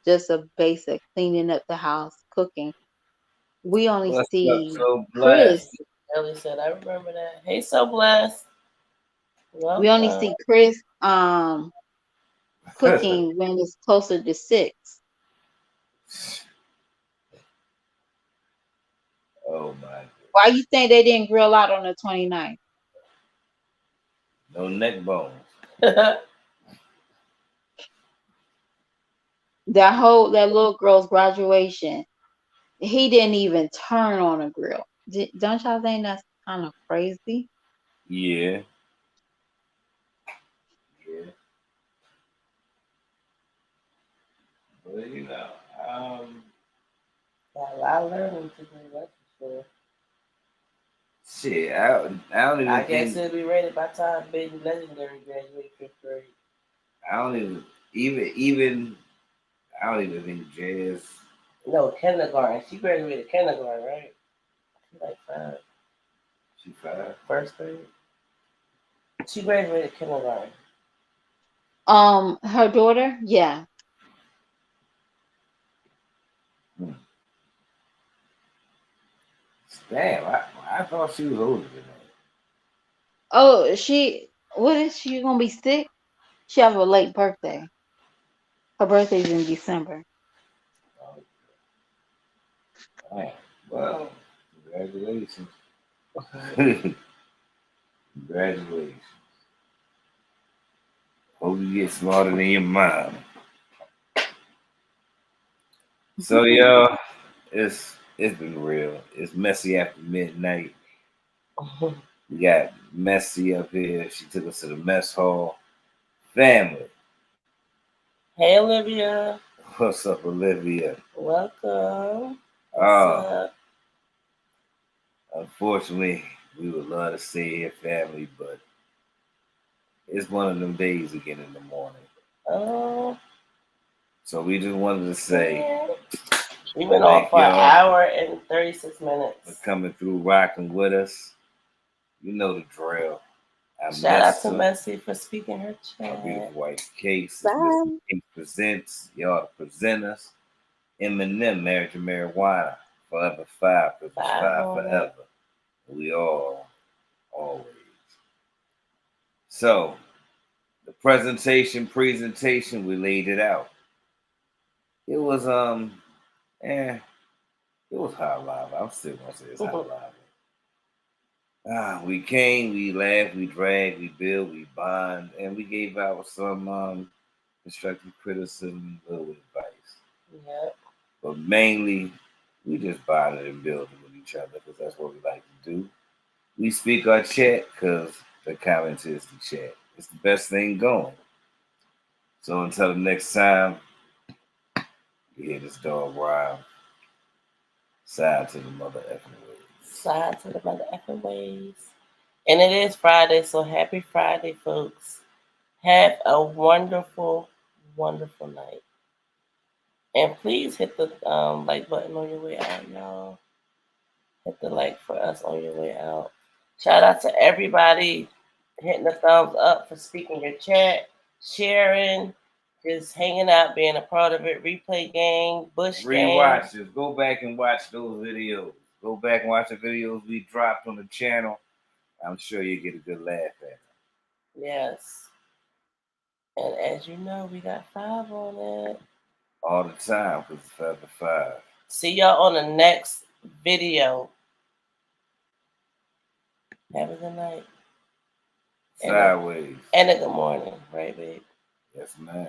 Just a basic cleaning up the house, cooking. We only what's up? see So Chris. blessed. Ellie said, I remember that. Hey, so blessed. We only Welcome. see Chris cooking when it's closer to 6. Oh my. Why you think they didn't grill out on the 29th? No neck bones. That little girl's graduation, he didn't even turn on a grill. Don't y'all think that's kind of crazy? Yeah. Yeah. But Got a lot of learning to do, that's for sure. shit, I don't even I guess think it'll be ready by the time Baby Legendary graduate 5th grade. I don't even I don't even think Jazz. No, kindergarten. She graduated kindergarten, right? She's like 5. She 5. First grade. She graduated kindergarten. Her daughter, yeah. Damn, I thought she was older than that. Oh, what is she gonna be 6? She have a late birthday. Her birthday's in December. Damn. Well, congratulations. Congratulations. Hope you get smarter than your mom. So y'all, it's been real. It's messy after midnight. We got Messy up here. She took us to the mess hall. Family. Hey, Olivia. What's up, Olivia? Welcome. What's up? Unfortunately, we would love to stay here, family, but it's one of them days again in the morning. Oh. So we just wanted to say we've been on for an hour and 36 minutes. For coming through, rocking with us. You know the drill. Shout out to Messy for speaking her chat. My beautiful wife, Cakz. Mr. Cakz presents. Y'all the presenters. Eminem, Marriage and Marijuana. Forever 5. Because it's 5 forever. We all, always. So, the presentation, we laid it out. It was, it was high live. I'm still gonna say it's high live. We came, we laughed, we dragged, we built, we bond, and we gave out some constructive criticism, little advice. Yeah. But mainly, we just bonded and building with each other because that's what we like to do. We speak our chat because the comments is the chat. It's the best thing going. So until the next time, you hear this dog rhyme. Side to the mother effing ways. Side to the mother effing ways. And it is Friday, so happy Friday, folks. Have a wonderful, wonderful night. And please hit the like button on your way out, y'all. Hit the like for us on your way out. Shout out to everybody hitting the thumbs up for speaking your chat, sharing, just hanging out, being a part of it. Replay gang, Bush gang. Rewatch this. Go back and watch those videos. Go back and watch the videos we dropped on the channel. I'm sure you get a good laugh at them. Yes. And as you know, we got 5 on it. All the time, because it's 5 to 5. See y'all on the next video. Have a good night. Sideways. And a good morning, right, babe? Yes, ma'am.